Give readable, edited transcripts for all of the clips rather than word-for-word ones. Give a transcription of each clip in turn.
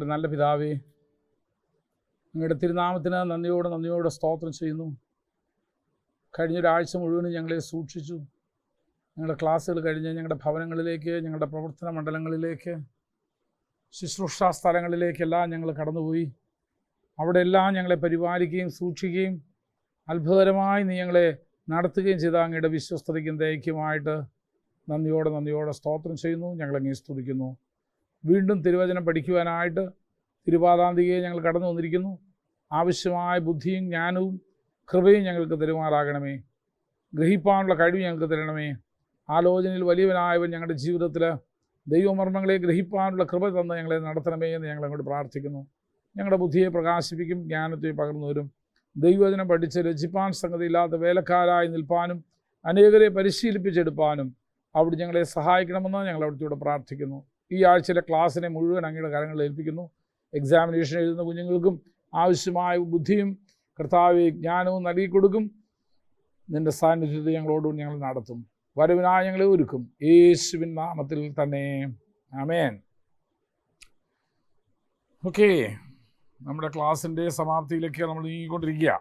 ഞങ്ങളുടെ നല്ല പിതാവേ, നിങ്ങളുടെ തിരുനാമത്തിന് നന്ദിയോടെ സ്തോത്രം ചെയ്യുന്നു. കഴിഞ്ഞൊരാഴ്ച മുഴുവനും ഞങ്ങളെ സൂക്ഷിച്ചു. ഞങ്ങളുടെ ക്ലാസ്സുകൾ കഴിഞ്ഞ് ഞങ്ങളുടെ ഭവനങ്ങളിലേക്ക്, ഞങ്ങളുടെ പ്രവർത്തന മണ്ഡലങ്ങളിലേക്ക്, ശുശ്രൂഷാ സ്ഥലങ്ങളിലേക്കെല്ലാം ഞങ്ങൾ കടന്നുപോയി. അവിടെ എല്ലാം ഞങ്ങളെ പരിപാലിക്കുകയും സൂക്ഷിക്കുകയും അത്ഭുതകരമായി നീ ഞങ്ങളെ നടത്തുകയും ചെയ്ത അങ്ങയുടെ വിശ്വസ്തതയ്ക്കും ദയയ്ക്കുമായിട്ട് നന്ദിയോടെ സ്തോത്രം ചെയ്യുന്നു. ഞങ്ങളങ്ങേ സ്തുതിക്കുന്നു. വീണ്ടും തിരുവചനം പഠിക്കുവാനായിട്ട് തിരുപാദാന്തികയെ ഞങ്ങൾ കടന്നു വന്നിരിക്കുന്നു. ആവശ്യമായ ബുദ്ധിയും ജ്ഞാനവും കൃപയും ഞങ്ങൾക്ക് തരുമാറാകണമേ. ഗ്രഹിപ്പാനുള്ള കഴിവ് ഞങ്ങൾക്ക് തരണമേ. ആലോചനയിൽ വലിയവനായവൻ ഞങ്ങളുടെ ജീവിതത്തിൽ ദൈവമർമ്മങ്ങളെ ഗ്രഹിപ്പാനുള്ള കൃപ തന്ന് ഞങ്ങളെ നടത്തണമേ എന്ന് ഞങ്ങളങ്ങോട്ട് പ്രാർത്ഥിക്കുന്നു. ഞങ്ങളുടെ ബുദ്ധിയെ പ്രകാശിപ്പിക്കും, ജ്ഞാനത്തെ പകർന്നു വരും. ദൈവവചനം പഠിച്ച് രചിപ്പാൻ സംഗതിയില്ലാത്ത വേലക്കാരായി നിൽപ്പാനും അനേകരെ പരിശീലിപ്പിച്ചെടുപ്പാനും അവിടെ ഞങ്ങളെ സഹായിക്കണമെന്ന് ഞങ്ങൾ അവിടുത്തെ പ്രാർത്ഥിക്കുന്നു. ഈ ആഴ്ചയിലെ ക്ലാസ്സിനെ മുഴുവൻ അങ്ങയുടെ കരങ്ങളിൽ ഏൽപ്പിക്കുന്നു. എക്സാമിനേഷൻ എഴുതുന്ന കുഞ്ഞുങ്ങൾക്കും ആവശ്യമായ ബുദ്ധിയും കർത്താവെ ജ്ഞാനവും നൽകി കൊടുക്കും. നിൻ്റെ സാന്നിധ്യത്തെ ഞങ്ങൾ നടത്തും. വരവിനായി ഞങ്ങളെ ഒരുക്കും. യേശുവിൻ നാമത്തിൽ തന്നെ ആമേൻ. ഓക്കെ, നമ്മുടെ ക്ലാസ്സിൻ്റെ സമാപ്തിയിലേക്ക് നമ്മൾ നീങ്ങിക്കൊണ്ടിരിക്കുക.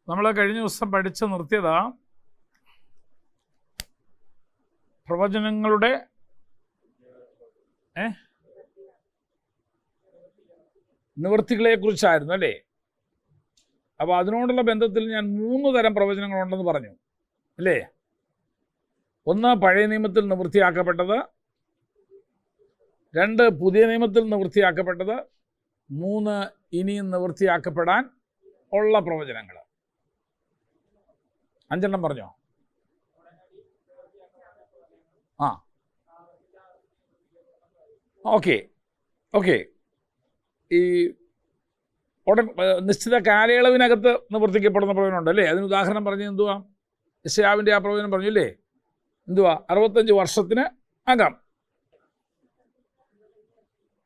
നമ്മൾ കഴിഞ്ഞ ദിവസം പഠിച്ച് നിർത്തിയത് പ്രവചനങ്ങളുടെ നിവൃത്തികളെക്കുറിച്ചായിരുന്നു അല്ലേ? അപ്പോൾ അതിനോടുള്ള ബന്ധത്തിൽ ഞാൻ 3 തരം പ്രവചനങ്ങളുണ്ടെന്ന് പറഞ്ഞു അല്ലേ? 1 പഴയ നിയമത്തിൽ നിവൃത്തിയാക്കപ്പെട്ടത്, 2 പുതിയ നിയമത്തിൽ നിവൃത്തിയാക്കപ്പെട്ടത്, 3 ഇനിയും നിവൃത്തിയാക്കപ്പെടാൻ ഉള്ള പ്രവചനങ്ങൾ. 5 പറഞ്ഞോ? ഓക്കെ. ഈ നിശ്ചിത കാലയളവിനകത്ത് നിവർത്തിക്കപ്പെടുന്ന പ്രവചനമുണ്ട് അല്ലേ? അതിന് ഉദാഹരണം പറഞ്ഞ് എന്തുവാ? യെശയ്യാവിൻ്റെ ആ പ്രവചനം പറഞ്ഞില്ലേ? എന്തുവാ? 65 വർഷത്തിന് അകം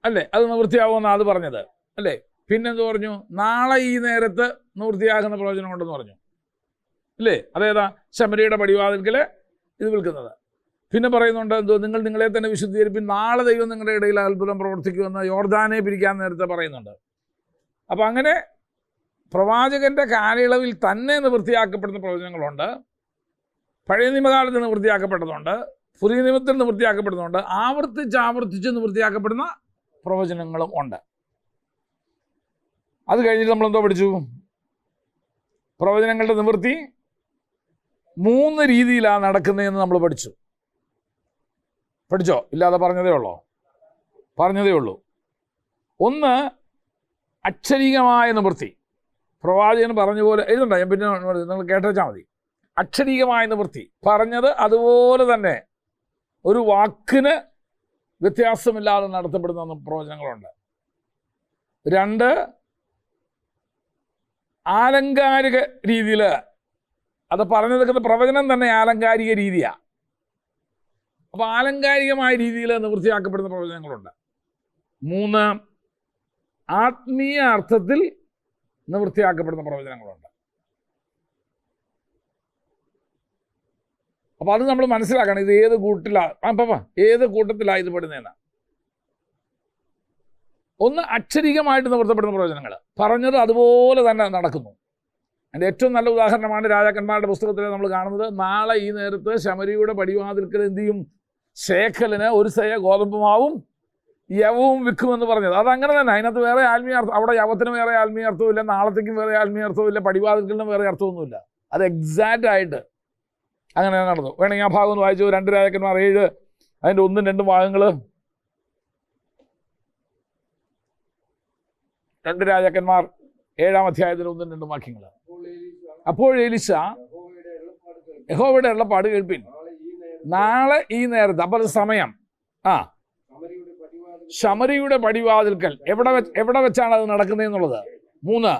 അല്ലേ അത് നിവൃത്തിയാവുമെന്നാണ് അത് പറഞ്ഞത് അല്ലേ? പിന്നെന്ത് പറഞ്ഞു? നാളെ ഈ നേരത്ത് നിവൃത്തിയാകുന്ന പ്രവചനം ഉണ്ടെന്ന് പറഞ്ഞു അല്ലേ? അതേതാ? ശമരിയുടെ പടിവാതിൽക്കൽ ഇത് വിൽക്കുന്നത്. പിന്നെ പറയുന്നുണ്ട് എന്തോ, നിങ്ങൾ നിങ്ങളെ തന്നെ വിശുദ്ധീകരിപ്പിൻ, നാളെ ദൈവം നിങ്ങളുടെ ഇടയിൽ അത്ഭുതം പ്രവർത്തിക്കുമെന്ന് യോർദാനെ പിരിക്കാൻ നേരത്തെ പറയുന്നുണ്ട്. അപ്പം അങ്ങനെ പ്രവാചകൻ്റെ കാലയളവിൽ തന്നെ നിവൃത്തിയാക്കപ്പെടുന്ന പ്രവചനങ്ങളുണ്ട്. പഴയ നിയമകാലത്ത് നിവൃത്തിയാക്കപ്പെട്ടതുണ്ട്, പുതിയ നിയമത്തിൽ നിവൃത്തിയാക്കപ്പെടുന്നുണ്ട്, ആവർത്തിച്ച് നിവൃത്തിയാക്കപ്പെടുന്ന പ്രവചനങ്ങളും ഉണ്ട്. അത് കഴിഞ്ഞിട്ട് നമ്മളെന്തോ പഠിച്ചു? പ്രവചനങ്ങളുടെ നിവൃത്തി 3 രീതിയിലാണ് നടക്കുന്നതെന്ന് നമ്മൾ പഠിച്ചോ? ഇല്ലാതെ പറഞ്ഞതേ ഉള്ളൂ. 1 അക്ഷരീകമായ നിവൃത്തി. പ്രവാചകൻ പറഞ്ഞ പോലെ എഴുതണ്ട, ഞാൻ പിന്നെ നിങ്ങൾ കേട്ടാൽ മതി. അക്ഷരീകമായ നിവൃത്തി, പറഞ്ഞത് അതുപോലെ തന്നെ ഒരു വാക്കിന് വ്യത്യാസമില്ലാതെ നടത്തപ്പെടുന്ന പ്രവചനങ്ങളുണ്ട്. 2 ആലങ്കാരിക രീതിയിൽ, അത് പറഞ്ഞു നിൽക്കുന്ന പ്രവചനം തന്നെ ആലങ്കാരിക രീതിയാണ്. അപ്പോൾ ആലങ്കാരികമായ രീതിയിൽ നിവൃത്തിയാക്കപ്പെടുന്ന പ്രവചനങ്ങളുണ്ട്. 3 ആത്മീയ അർത്ഥത്തിൽ നിവൃത്തിയാക്കപ്പെടുന്ന പ്രവചനങ്ങളുണ്ട്. അപ്പോൾ അത് നമ്മൾ മനസ്സിലാക്കണം. ഇത് ഏത് കൂട്ടത്തിലാണ് ഇത് പെടുന്നതെന്ന്. 1 അക്ഷരികമായിട്ട് നിവർത്തപ്പെടുന്ന പ്രവചനങ്ങൾ, പറഞ്ഞത് അതുപോലെ തന്നെ നടക്കുന്നു. അതിൻ്റെ ഏറ്റവും നല്ല ഉദാഹരണമാണ് രാജാക്കന്മാരുടെ പുസ്തകത്തിൽ നമ്മൾ കാണുന്നത്. നാളെ ഈ നേരത്ത് ശമരിയുടെ പടിവാതിൽക്കൽ എന്ത് ചെയ്യും? ശേഖലിന് 1 സെയ ഗോതമ്പ് മാവും യവവും വിൽക്കുമെന്ന് പറഞ്ഞത്. അതങ്ങനെ തന്നെ. അതിനകത്ത് വേറെ ആത്മീയ അർത്ഥം, അവിടെ യവത്തിന് വേറെ ആത്മീയ അർത്ഥമില്ല, നാളത്തേക്കും വേറെ ആത്മീയ അർത്ഥമില്ല, പടിവാതിൽക്കലിനും വേറെ അർത്ഥമൊന്നുമില്ല. അത് എക്സാക്റ്റ് ആയിട്ട് അങ്ങനെ നടന്നു. വേണമെങ്കിൽ ആ ഭാഗം ഒന്ന് വായിച്ചു. 2 രാജാക്കന്മാർ 7 അതിൻ്റെ 1, 2 ഭാഗങ്ങൾ. 2 രാജാക്കന്മാർ 7-ാം അധ്യായത്തിൽ 1, 2 വാക്യങ്ങൾ. അപ്പോൾ എലീശ യഹോവയുടെ അരുളപ്പാട് കേൾപ്പിൻ, നാളെ ഈ നേരത്ത്. അപ്പോൾ സമയം ശമരിയുടെ പടിവാതിൽക്കൽ. എവിടെ വെച്ചാണ് അത് നടക്കുന്നതെന്നുള്ളത്. 3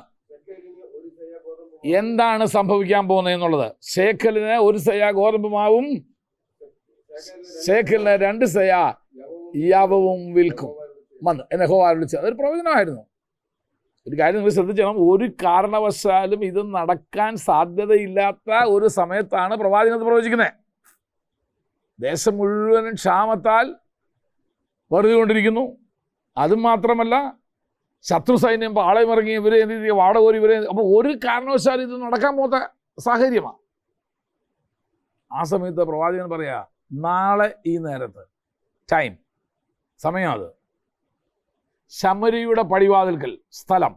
എന്താണ് സംഭവിക്കാൻ പോകുന്നതെന്നുള്ളത്. ശേഖലിന് 1 സെയ ഗോതമ്പ് മാവും ശേഖലിന് 2 സെയ യവവും വിൽക്കും വന്ന് എന്ന് യഹോവ അരുളിച്ചത്. അതൊരു പ്രവചനമായിരുന്നു. ഒരു കാര്യം നിങ്ങൾ ശ്രദ്ധിക്കണം, ഒരു കാരണവശാലും ഇത് നടക്കാൻ സാധ്യതയില്ലാത്ത ഒരു സമയത്താണ് പ്രവാചകൻ പ്രവചിക്കുന്നത്. ദേശം മുഴുവനും ക്ഷാമത്താൽ വരുന്നുകൊണ്ടിരിക്കുന്നു. അതും മാത്രമല്ല, ശത്രു സൈന്യം പാളയമിറങ്ങി ഇവരെ എന്ത് ചെയ്യുക, വാടകോരി ഇവരെ. അപ്പോൾ ഒരു കാരണവശാലും ഇത് നടക്കാൻ പോകാത്ത സാഹചര്യമാണ്. ആ സമയത്ത് പ്രവാചകൻ പറയാ, നാളെ ഈ നേരത്ത്, ടൈം, സമയം, അത് ശമരിയുടെ പടിവാതിൽക്കൽ, സ്ഥലം.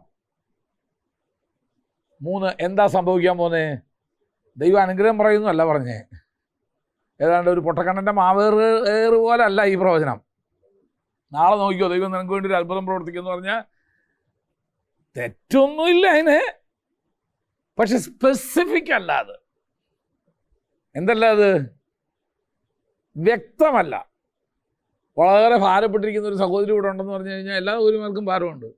3, എന്താ സംഭവിക്കാൻ പോന്നേ? ദൈവ അനുഗ്രഹം പറയുന്നു അല്ല പറഞ്ഞേ, ഏതാണ്ട് ഒരു പൊട്ടക്കണ്ണൻ്റെ മാവേറ് പോലെ അല്ല ഈ പ്രവചനം. നാളെ നോക്കിയോ, ദൈവം നിനക്ക് വേണ്ടി ഒരു അത്ഭുതം പ്രവർത്തിക്കുമെന്ന് പറഞ്ഞാൽ തെറ്റൊന്നുമില്ല അതിന്. പക്ഷെ സ്പെസിഫിക് അല്ല, അത് എന്തല്ല, അത് വ്യക്തമല്ല. വളരെ ഭാരപ്പെട്ടിരിക്കുന്ന ഒരു സഹോദരി ഇവിടെ ഉണ്ടെന്ന് പറഞ്ഞു കഴിഞ്ഞാൽ എല്ലാ സഹോദരിമാർക്കും ഭാരമുണ്ട്.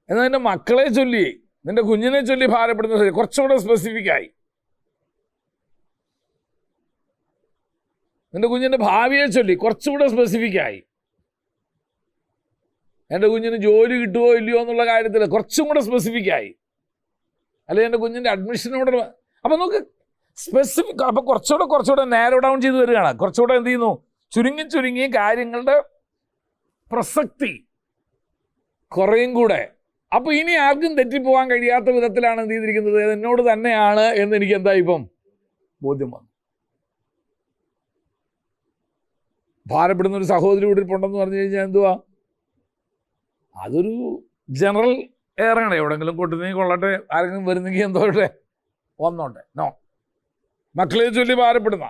എന്നാൽ നിന്റെ മക്കളെ ചൊല്ലി, നിന്റെ കുഞ്ഞിനെ ചൊല്ലി ഭാരപ്പെടുന്ന കുറച്ചുകൂടെ സ്പെസിഫിക്കായി. നിന്റെ കുഞ്ഞിൻ്റെ ഭാവിയെ ചൊല്ലി കുറച്ചുകൂടെ സ്പെസിഫിക്കായി. എൻ്റെ കുഞ്ഞിന് ജോലി കിട്ടുമോ ഇല്ലയോ എന്നുള്ള കാര്യത്തിൽ കുറച്ചും കൂടെ സ്പെസിഫിക്കായി. അല്ലെങ്കിൽ എൻ്റെ കുഞ്ഞിൻ്റെ അഡ്മിഷനോട് അപ്പം നമുക്ക് സ്പെസിഫിക്. അപ്പം കുറച്ചുകൂടെ നാരോ ഡൗൺ ചെയ്ത് വരികയാണ്. കുറച്ചുകൂടെ എന്ത് ചെയ്യുന്നു, ചുരുങ്ങി കാര്യങ്ങളുടെ പ്രസക്തി കുറേയും കൂടെ. അപ്പോൾ ഇനി ആർക്കും തെറ്റിപ്പോകാൻ കഴിയാത്ത വിധത്തിലാണ് എന്ത് ചെയ്തിരിക്കുന്നത്, എന്നോട് തന്നെയാണ് എന്ന് എനിക്ക് എന്താ ഇപ്പം ബോധ്യം വന്നു. ഭാരപ്പെടുന്ന ഒരു സഹോദരി ഉണ്ടെന്ന് പറഞ്ഞു കഴിഞ്ഞാൽ എന്തുവാ, അതൊരു ജനറൽ എയറാണ്. എവിടെങ്കിലും കൊട്ടുന്നെങ്കിൽ കൊള്ളട്ടെ, ആരെങ്കിലും വരുന്നെങ്കിൽ എന്തോട്ടെ, വന്നോട്ടെ. നോ, മക്കളെ ചൊല്ലി ഭാരപ്പെടുന്ന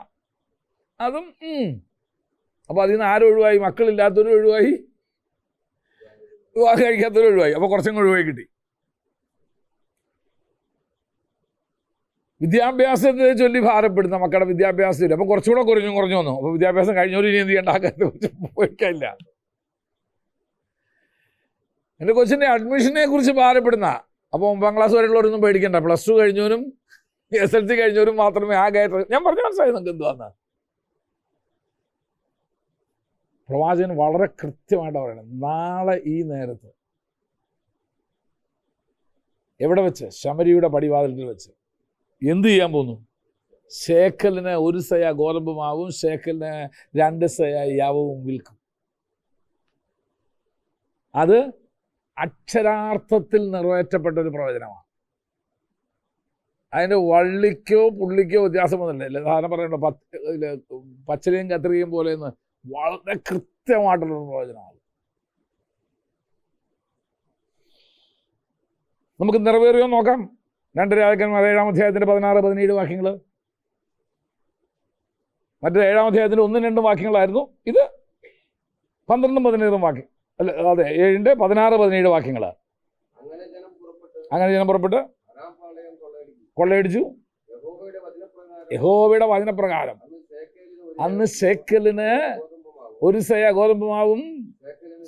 അതും. അപ്പോൾ അതിൽ നിന്ന് ആരും ഒഴിവായി? മക്കളില്ലാത്തവരും ഒഴിവായി, വിവാഹം കഴിക്കാത്തവരും ഒഴിവായി. അപ്പോൾ കുറച്ചും ഒഴിവായി കിട്ടി. വിദ്യാഭ്യാസത്തെ ചൊല്ലി ഭാരപ്പെടുന്ന മക്കളുടെ വിദ്യാഭ്യാസത്തിൽ അപ്പോൾ കുറച്ചുകൂടെ കുറഞ്ഞു വന്നു. അപ്പോൾ വിദ്യാഭ്യാസം കഴിഞ്ഞവർ ഇനി എന്ത് ചെയ്യേണ്ട, ആകാത്ത പോയിക്കില്ല. എൻ്റെ കൊച്ചിൻ്റെ അഡ്മിഷനെ കുറിച്ച് ഭാരപ്പെടുന്ന, അപ്പോൾ 9ാം ക്ലാസ് വരെയുള്ളവരൊന്നും പേടിക്കണ്ട, +2 കഴിഞ്ഞവരും SLC കഴിഞ്ഞവരും മാത്രമേ ആ കയറ്റം. ഞാൻ പറഞ്ഞു മനസ്സിലായി നിങ്ങൾക്ക് എന്തുവാന്ന്. പ്രവാചകൻ വളരെ കൃത്യമായിട്ട് പറയണം, നാളെ ഈ നേരത്ത് എവിടെ വെച്ച്? ശമരിയുടെ പടിവാതിലിൽ വെച്ച്. എന്ത് ചെയ്യാൻ പോന്നു? ശേക്കലിന് 1 സെയ ഗോതമ്പ് മാവും ശേക്കലിന് 2 സെയ യവവും വിൽക്കും. അത് അക്ഷരാർത്ഥത്തിൽ നിറവേറ്റപ്പെട്ട ഒരു പ്രവചനമാണ്. അതിൻ്റെ വള്ളിക്കോ പുള്ളിക്കോ വ്യത്യാസമൊന്നുമില്ല. സാധാരണ പറയണ്ട പച്ചലയും കത്രികയും പോലെയെന്ന്, വളരെ കൃത്യമായിട്ടുള്ളൊരു പ്രവചനമാണ്. നമുക്ക് നിറവേറിയോ നോക്കാം. 2 രാജാക്കന്മാർ 7-ാം അധ്യായത്തിൻ്റെ 16-17 വാക്യങ്ങൾ. മറ്റേ 7-ാം അധ്യായത്തിൻ്റെ 1-2 വാക്യങ്ങളായിരുന്നു. ഇത് 12-17 വാക്യം. അല്ല, അതെ, 7-ന്റെ 16-17 വാക്യങ്ങൾ. അങ്ങനെ ജനം പുറപ്പെട്ട് കൊള്ളയടിച്ചു. യഹോവയുടെ വചനപ്രകാരം അന്ന് ശേക്കലിന് 1 സെയ ഗോതമ്പ് മാവും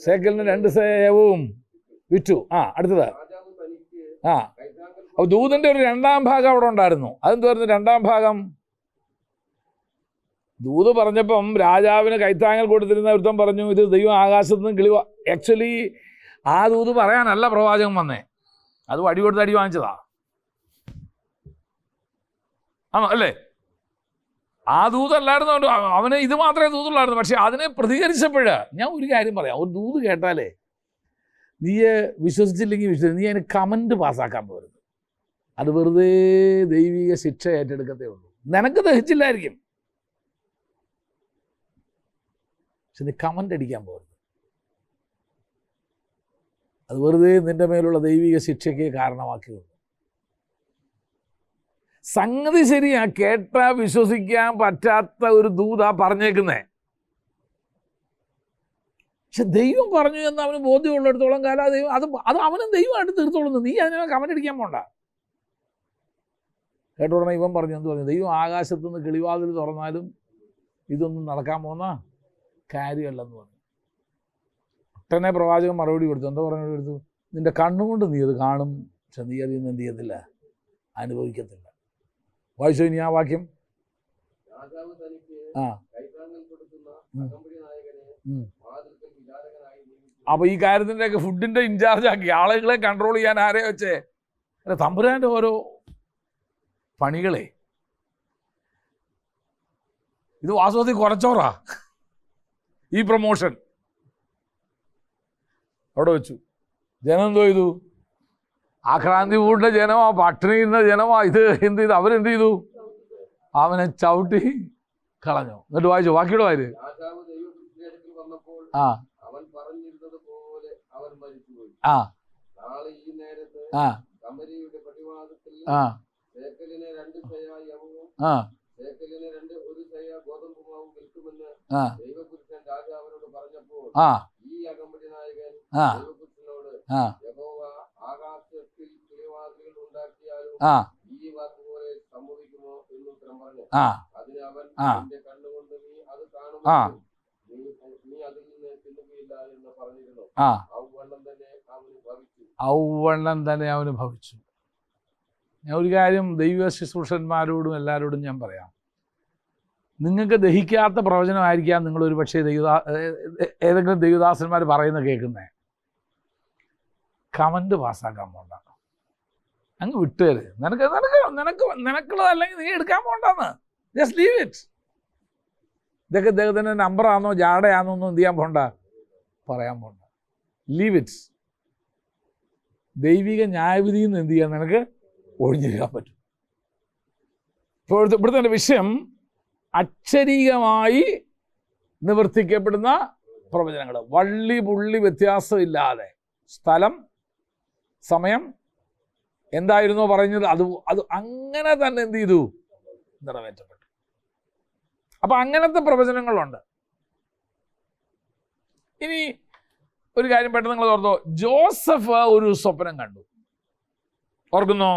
ശേക്കലിന് 2 സെയ യവവും വിറ്റു. അടുത്തത്. അപ്പോൾ ദൂതൻ്റെ ഒരു 2ാം ഭാഗം അവിടെ ഉണ്ടായിരുന്നു. അതെന്തുവായിരുന്നു 2ാം ഭാഗം? ദൂത് പറഞ്ഞപ്പം രാജാവിന് കൈത്താങ്ങൽ കൊടുത്തിരുന്ന ഒരുത്തം പറഞ്ഞു, ഇത് ദൈവം ആകാശത്ത് നിന്ന് കിളി. ആക്ച്വലി ആ ദൂത് പറയാനല്ല പ്രവാചകൻ വന്നേ, അത് വടി കൊടുത്ത് അടി വാങ്ങിച്ചതാ. ആണോ? അല്ലേ? ആ ദൂതല്ലായിരുന്നു അവന്, ഇത് മാത്രമേ ദൂതുള്ളായിരുന്നു. പക്ഷെ അതിനെ പ്രതികരിച്ചപ്പോഴ് ഞാൻ ഒരു കാര്യം പറയാം. ഒരു ദൂത് കേട്ടാലേ നീ വിശ്വസിച്ചില്ലെങ്കിൽ നീ അതിന് കമൻറ്റ് പാസ്സാക്കാൻ പോരുത്. അത് വെറുതെ ദൈവിക ശിക്ഷ ഏറ്റെടുക്കത്തേ ഉള്ളൂ. നിനക്ക് ദഹിച്ചില്ലായിരിക്കും, പക്ഷെ നീ കമൻ്റ് അടിക്കാൻ പോകരുത്. അത് വെറുതെ നിൻ്റെ മേലുള്ള ദൈവിക ശിക്ഷയ്ക്ക് കാരണമാക്കിയുള്ളൂ. സംഗതി ശരിയാ, കേട്ടാ വിശ്വസിക്കാൻ പറ്റാത്ത ഒരു ദൂതാ പറഞ്ഞേക്കുന്നേ. പക്ഷെ ദൈവം പറഞ്ഞു എന്ന് അവന് ബോധ്യമുള്ളിടത്തോളം കാലം ദൈവം അത് അവനും ദൈവമായിട്ട് തീർത്തോളുന്നു. നീ അതിനെ കമൻ്റ് അടിക്കാൻ പോണ്ട. കേട്ട ഉടനെ ഇവൻ പറഞ്ഞു, എന്ത് പറഞ്ഞു? ദൈവം ആകാശത്തുനിന്ന് കിളിവാതിൽ തുറന്നാലും ഇതൊന്നും നടക്കാൻ പോകുന്ന കാര്യമല്ലെന്ന് പറഞ്ഞു. ഒട്ടനെ പ്രവാചകൻ മറുപടി കൊടുത്തു. എന്താ കൊടുത്തു? നിന്റെ കണ്ണുകൊണ്ട് നീ അത് കാണും, പക്ഷെ നീ അതിൽ നിന്ന് എന്ത് ചെയ്യത്തില്ല, അനുഭവിക്കത്തില്ല. വായിച്ചോ ഇനി ആ വാക്യം. അപ്പോൾ ഈ കാര്യത്തിൻ്റെയൊക്കെ ഫുഡിൻ്റെ ഇൻചാർജ് ആക്കി ആളുകളെ കൺട്രോൾ ചെയ്യാൻ ആരെ വെച്ചേ? അല്ല, തമ്പുരാൻ്റെ ഓരോ പണികളെ. ഇത് വാസ്തവത്തിൽ കുറച്ചോറാ ഈ പ്രൊമോഷൻ. അവിടെ വെച്ചു. ജനം എന്തോ ചെയ്തു? ആക്രാന്തി കൂടിൻ്റെ ജനമാ, പട്ടിണി ഇരുന്ന ജനമാ. ഇത് എന്ത് ചെയ്തു? അവരെന്ത് ചെയ്തു? അവനെ ചവിട്ടി കളഞ്ഞു. എന്നിട്ട് വായിച്ചു, ബാക്കിയുടെ വാര്. ആ ആ ആ ആ ആ ഔവണ്ണം തന്നെ അവന് ഭവിച്ചു. ഞാൻ ഒരു കാര്യം ദൈവ ശുശ്രൂഷന്മാരോടും എല്ലാവരോടും ഞാൻ പറയാം. നിങ്ങൾക്ക് ദഹിക്കാത്ത പ്രവചനമായിരിക്കാം നിങ്ങളൊരു പക്ഷേ ഏതെങ്കിലും ദൈവദാസന്മാർ പറയുന്നത് കേൾക്കുന്നത്. കമൻറ്റ് പാസ്സാക്കാൻ പോണ്ട, അങ്ങ് വിട്ടുതര്. നിനക്കുള്ളത് അല്ലെങ്കിൽ നീ എടുക്കാൻ പോണ്ടെന്ന്. Just leave it. ഇതൊക്കെ ഇദ്ദേഹത്തിൻ്റെ നമ്പറാണോ ജാടയാണോ ഒന്നും എന്ത് ചെയ്യാൻ പോണ്ട, പറയാൻ പോണ്ട. Leave it. ദൈവിക ന്യായവിധിയിൽ നിന്ന് എന്ത് ചെയ്യാൻ നിനക്ക് ഒഴിഞ്ഞിരിക്കാൻ പറ്റും. ഇവിടുത്തെ എൻ്റെ വിഷയം അക്ഷരീകമായി നിവർത്തിക്കപ്പെടുന്ന പ്രവചനങ്ങൾ. വള്ളി പുള്ളി വ്യത്യാസമില്ലാതെ സ്ഥലം സമയം എന്തായിരുന്നോ പറഞ്ഞത് അത് അങ്ങനെ തന്നെ എന്ത് ചെയ്തു? നിറവേറ്റപ്പെട്ടു. അപ്പം അങ്ങനത്തെ പ്രവചനങ്ങളുണ്ട്. ഇനി ഒരു കാര്യം പെട്ടെന്ന് നിങ്ങൾ ഓർത്തോ. ജോസഫ് ഒരു സ്വപ്നം കണ്ടു, ഓർക്കുന്നോ?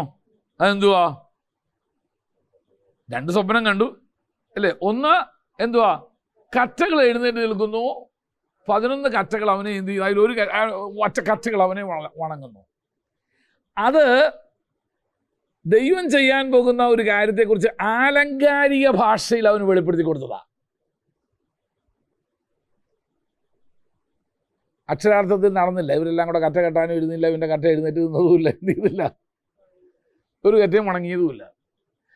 അതെന്തുവാ? 2 സ്വപ്നം കണ്ടു അല്ലേ? ഒന്ന് എന്തുവാ? കറ്റകൾ എഴുന്നേറ്റ് നിൽക്കുന്നു, 11 കറ്റകൾ അവനെ എന്ത് ചെയ്യും? അതിലൊരു ഒറ്റ കറ്റകൾ അവനെ വണങ്ങുന്നു. അത് ദൈവം ചെയ്യാൻ പോകുന്ന ഒരു കാര്യത്തെക്കുറിച്ച് ആലങ്കാരിക ഭാഷയിൽ അവന് വെളിപ്പെടുത്തി കൊടുത്തതാ. അക്ഷരാർത്ഥത്തിൽ നടന്നില്ല. ഇവരെല്ലാം കൂടെ കറ്റ കെട്ടാനും ഇരുന്നില്ല, ഇവൻ്റെ കറ്റ എഴുന്നേറ്റ് നിന്നതുമില്ല, എന്ത് ചെയ്തില്ല, ഒരു കറ്റയും വണങ്ങിയതുമില്ല.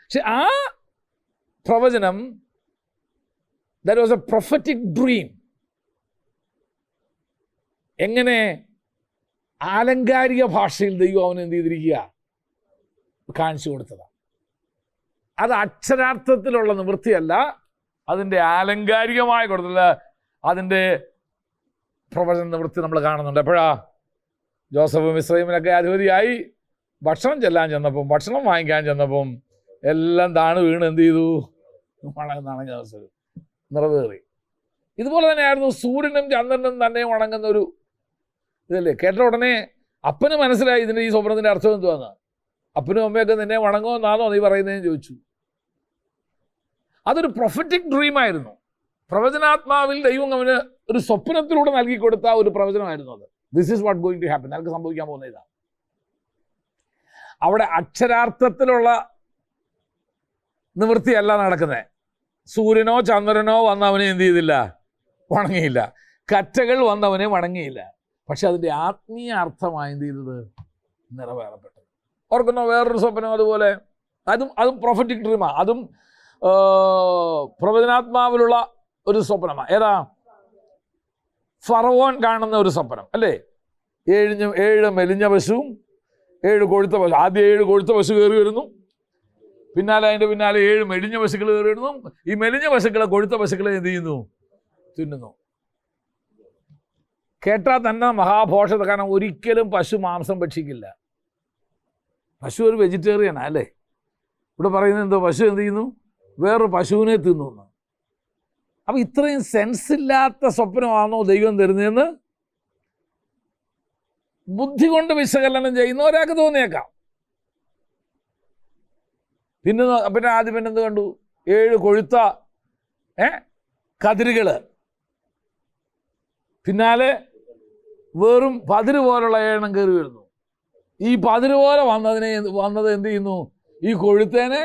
പക്ഷെ ആ പ്രവചനം, that was a prophetic dream. എങ്ങനെ ആലങ്കാരിക ഭാഷയിൽ ദൈവം അവന് എന്ത് ചെയ്തിരിക്കുക? കാണിച്ചു കൊടുത്തതാണ്. അത് അക്ഷരാർത്ഥത്തിലുള്ള നിവൃത്തിയല്ല, അതിൻ്റെ ആലങ്കാരികമായി കൊടുത്തത്. അതിൻ്റെ പ്രവചന നിവൃത്തി നമ്മൾ കാണുന്നുണ്ട്. എപ്പോഴാ? ജോസഫ് മിസ്രയീമിനൊക്കെ അധിപതിയായി ഭക്ഷണം ചെല്ലാൻ ചെന്നപ്പം, ഭക്ഷണം വാങ്ങിക്കാൻ ചെന്നപ്പം എല്ലാം താണ് വീണ് എന്ത് ചെയ്തു? വണങ്ങുന്നതാണ് ജോസഫ്. നിറവേറി. ഇതുപോലെ തന്നെയായിരുന്നു സൂര്യനും ചന്ദ്രനും തന്നെ വണങ്ങുന്ന ഒരു ഇതല്ലേ. കേട്ട ഉടനെ അപ്പന് മനസ്സിലായി ഇതിൻ്റെ ഈ സ്വപ്നത്തിൻ്റെ അർത്ഥം എന്തുവാന്ന്. അപ്പനും അമ്മയൊക്കെ നിന്നെ വണങ്ങുമെന്നാണോ നീ പറയുന്നതെന്ന് ചോദിച്ചു. അതൊരു പ്രൊഫറ്റിക് ഡ്രീമായിരുന്നു. പ്രവചനാത്മാവിൽ ദൈവം അവന് ഒരു സ്വപ്നത്തിലൂടെ നൽകി കൊടുത്ത ഒരു പ്രവചനമായിരുന്നു അത്. This is what going to happen. നിനക്ക് സംഭവിക്കാൻ പോകുന്ന ഇതാണ്. അവിടെ അക്ഷരാർത്ഥത്തിലുള്ള നിവൃത്തിയല്ല നടക്കുന്നത്. സൂര്യനോ ചന്ദ്രനോ വന്നവനെ എന്ത് ചെയ്തില്ല? വണങ്ങിയില്ല. കറ്റകൾ വന്നവനെ വണങ്ങിയില്ല. പക്ഷെ അതിൻ്റെ ആത്മീയ അർത്ഥമായി എന്ത് ചെയ്തത്? നിറവേറപ്പെട്ടത്. ഓർക്കുന്നോ? വേറൊരു സ്വപ്നം അതുപോലെ. അതും പ്രൊഫറ്റിക് ഡ്രീമാണ്. അതും പ്രവചനാത്മാവിലുള്ള ഒരു സ്വപ്നമാണ്. ഏതാ? ഫറവോൻ കാണുന്ന ഒരു സ്വപ്നം അല്ലേ? 7 മെലിഞ്ഞ പശുവും 7 കൊഴുത്ത പശു. ആദ്യം 7 കൊഴുത്ത പശു കയറി വരുന്നു, പിന്നാലെ അതിൻ്റെ പിന്നാലെ 7 മെലിഞ്ഞ പശുക്കൾ കയറി വരുന്നു. ഈ മെലിഞ്ഞ പശുക്കളെ കൊഴുത്ത പശുക്കളെ എന്ത് ചെയ്യുന്നു? തിന്നുന്നു. കേട്ടാൽ തന്നെ മഹാഭോഷത. കാരണം ഒരിക്കലും പശു മാംസം ഭക്ഷിക്കില്ല. പശു ഒരു വെജിറ്റേറിയനാണ് അല്ലേ? ഇവിടെ പറയുന്നത് എന്തോ? പശു എന്ത് ചെയ്യുന്നു? വേറൊരു പശുവിനെ തിന്നുന്നു. അപ്പം ഇത്രയും സെൻസില്ലാത്ത സ്വപ്നമാണോ ദൈവം തരുന്നതെന്ന് ബുദ്ധി കൊണ്ട് വിശകലനം ചെയ്യുന്ന ഒരാൾക്ക് തോന്നിയേക്കാം. പിന്നെ ആദ്യം എന്ത് കണ്ടു? 7 കൊഴുത്ത കതിരുകൾ, പിന്നാലെ വെറും പതിര് പോലുള്ള 7 കയറി വരുന്നു. ഈ പതിര് പോലെ വന്നത് എന്ത് ചെയ്യുന്നു? ഈ കൊഴുത്തേനെ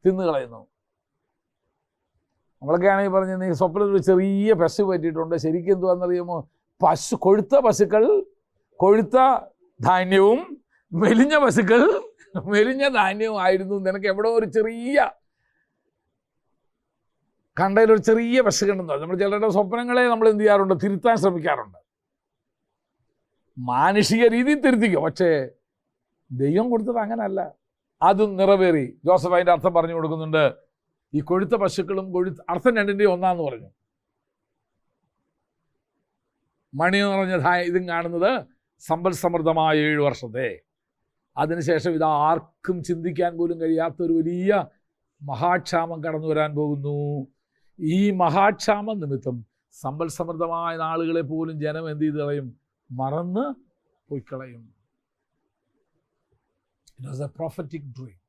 തിന്നു കളയുന്നു. നമ്മളൊക്കെ ആണെങ്കിൽ പറഞ്ഞ് നീ സ്വപ്നത്തിൽ ഒരു ചെറിയ പശു പറ്റിയിട്ടുണ്ട്. ശരിക്കും എന്തുവാണെന്നറിയുമോ? കൊഴുത്ത പശുക്കൾ കൊഴുത്ത ധാന്യവും മെലിഞ്ഞ പശുക്കൾ മെലിഞ്ഞ ധാന്യവും ആയിരുന്നു. നിനക്ക് എവിടെ ഒരു ചെറിയ കണ്ടതിലൊരു ചെറിയ പശുക്കുണ്ടെന്ന് പറഞ്ഞു. നമ്മൾ ചിലരുടെ സ്വപ്നങ്ങളെ നമ്മൾ എന്ത് ചെയ്യാറുണ്ട്? തിരുത്താൻ ശ്രമിക്കാറുണ്ട്. മാനുഷിക രീതിയിൽ തിരുത്തിക്കും. പക്ഷേ ദൈവം കൊടുത്തത് അങ്ങനല്ല. അതും നിറവേറി. ജോസഫ് അതിൻ്റെ അർത്ഥം പറഞ്ഞു കൊടുക്കുന്നുണ്ട്. ഈ കൊഴുത്ത പശുക്കളും അർത്ഥം രണ്ടിൻ്റെയും ഒന്നാന്ന് പറഞ്ഞു. മണി എന്ന് പറഞ്ഞ ഇതും കാണുന്നത് സമ്പൽ സമൃദ്ധമായ 7 വർഷത്തെ. അതിനുശേഷം ഇത് ആർക്കും ചിന്തിക്കാൻ പോലും കഴിയാത്തൊരു വലിയ മഹാക്ഷാമം കടന്നു വരാൻ പോകുന്നു. ഈ മഹാക്ഷാമം നിമിത്തം സമ്പൽ സമൃദ്ധമായ നാളുകളെ പോലും ജനം എന്ത് ചെയ്ത് കളയും? മറന്ന് പോയിക്കളയും. It was a prophetic dream.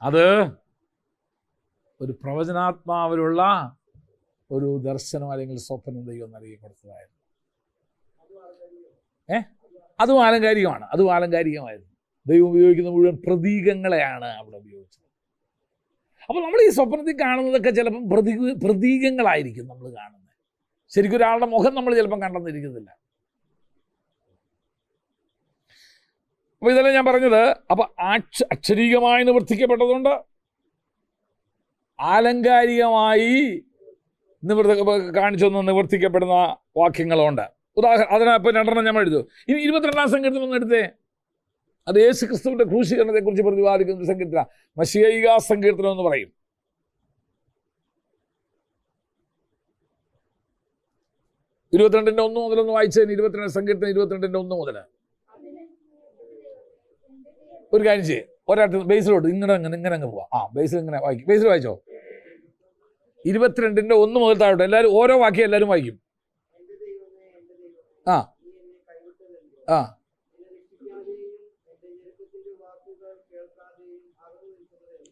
അത് ഒരു പ്രവചനാത്മാവിലുള്ള ഒരു ദർശനം അല്ലെങ്കിൽ സ്വപ്നം ദൈവം നൽകി കൊടുത്തതായിരുന്നു. അതും ആലങ്കാരികമാണ്. അതും ആലങ്കാരികമായിരുന്നു. ദൈവം ഉപയോഗിക്കുന്ന മുഴുവൻ പ്രതീകങ്ങളെയാണ് അവിടെ ഉപയോഗിച്ചത്. അപ്പോൾ നമ്മൾ ഈ സ്വപ്നത്തിൽ കാണുന്നതൊക്കെ ചിലപ്പം പ്രതീകങ്ങളായിരിക്കും നമ്മൾ കാണുന്നത്. ശരിക്കും ഒരാളുടെ മുഖം നമ്മൾ ചിലപ്പം കണ്ടെന്നിരിക്കുന്നില്ല. അപ്പോൾ ഇതെല്ലാം ഞാൻ പറഞ്ഞത്. അപ്പോൾ അക്ഷരീകമായി നിവർത്തിക്കപ്പെട്ടതുകൊണ്ട് ആലങ്കാരികമായി കാണിച്ചൊന്ന് നിവർത്തിക്കപ്പെടുന്ന വാക്യങ്ങളുണ്ട്. അതിനപ്പോൾ 2 ഞാൻ എഴുതും. ഇനി 22-ാം സങ്കീർത്തനം ഒന്ന് എടുത്തേ. അത് യേശു ക്രിസ്തുവിന്റെ ക്രൂശീകരണത്തെക്കുറിച്ച് പ്രതിപാദിക്കുന്ന ഒരു സങ്കീർത്തന, മശിഹൈക സങ്കീർത്തനം എന്ന് പറയും. 22-ന്റെ 1 മുതൽ ഒന്ന് വായിച്ചതിന്. 22 സങ്കീർത്തനം 22-ന്റെ 1 മുതൽ. ഒരു കാര്യം ചെയ്യേ, ഒരാൾക്ക് ബേസിലോട്ട് ഇങ്ങനെ അങ്ങ് പോവാം. ബേസിൽ ഇങ്ങനെ വായിക്കും. ബേസിൽ വായിച്ചോ. 22-ന്റെ 1 മുതൽ താഴോട്ട് എല്ലാവരും ഓരോ വാക്യം എല്ലാവരും വായിക്കും.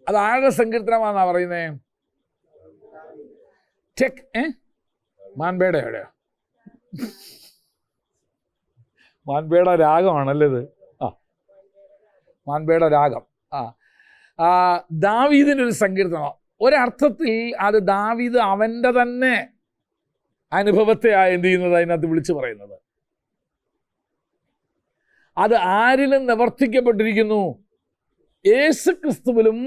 അത് ആരുടെ സങ്കീർത്തനമാണെന്നാ പറയുന്നേ? മാൻപേട എവിടെയോ? മാൻപേട രാഗമാണല്ലേ ഇത്? മാൻപേട രാഗം. ദാവീദിൻ്റെ ഒരു സങ്കീർത്തനം. ഒരർത്ഥത്തിൽ അത് ദാവീദ് അവൻ്റെ തന്നെ അനുഭവത്തെ എന്ത് ചെയ്യുന്നത് അതിനകത്ത് വിളിച്ചു പറയുന്നത്. അത് ആരിലും നിവർത്തിക്കപ്പെട്ടിരിക്കുന്നു? യേശു ക്രിസ്തുവിലും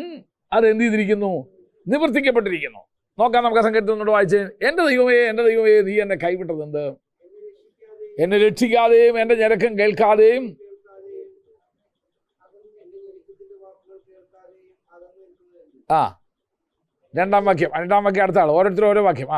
അത് എന്ത് ചെയ്തിരിക്കുന്നു? നിവർത്തിക്കപ്പെട്ടിരിക്കുന്നു. നോക്കാം നമുക്ക് ആ സങ്കീർത്തനോട് വായിച്ച്. എൻ്റെ ദൈവമേ നീ എന്നെ കൈവിട്ടതെന്ത്? എന്നെ രക്ഷിക്കാതെയും എൻ്റെ ഞരക്കം കേൾക്കാതെയും. രണ്ടാം വാക്യം അടുത്ത ആൾ. ഓരോരുത്തരും ഓരോ വാക്യം.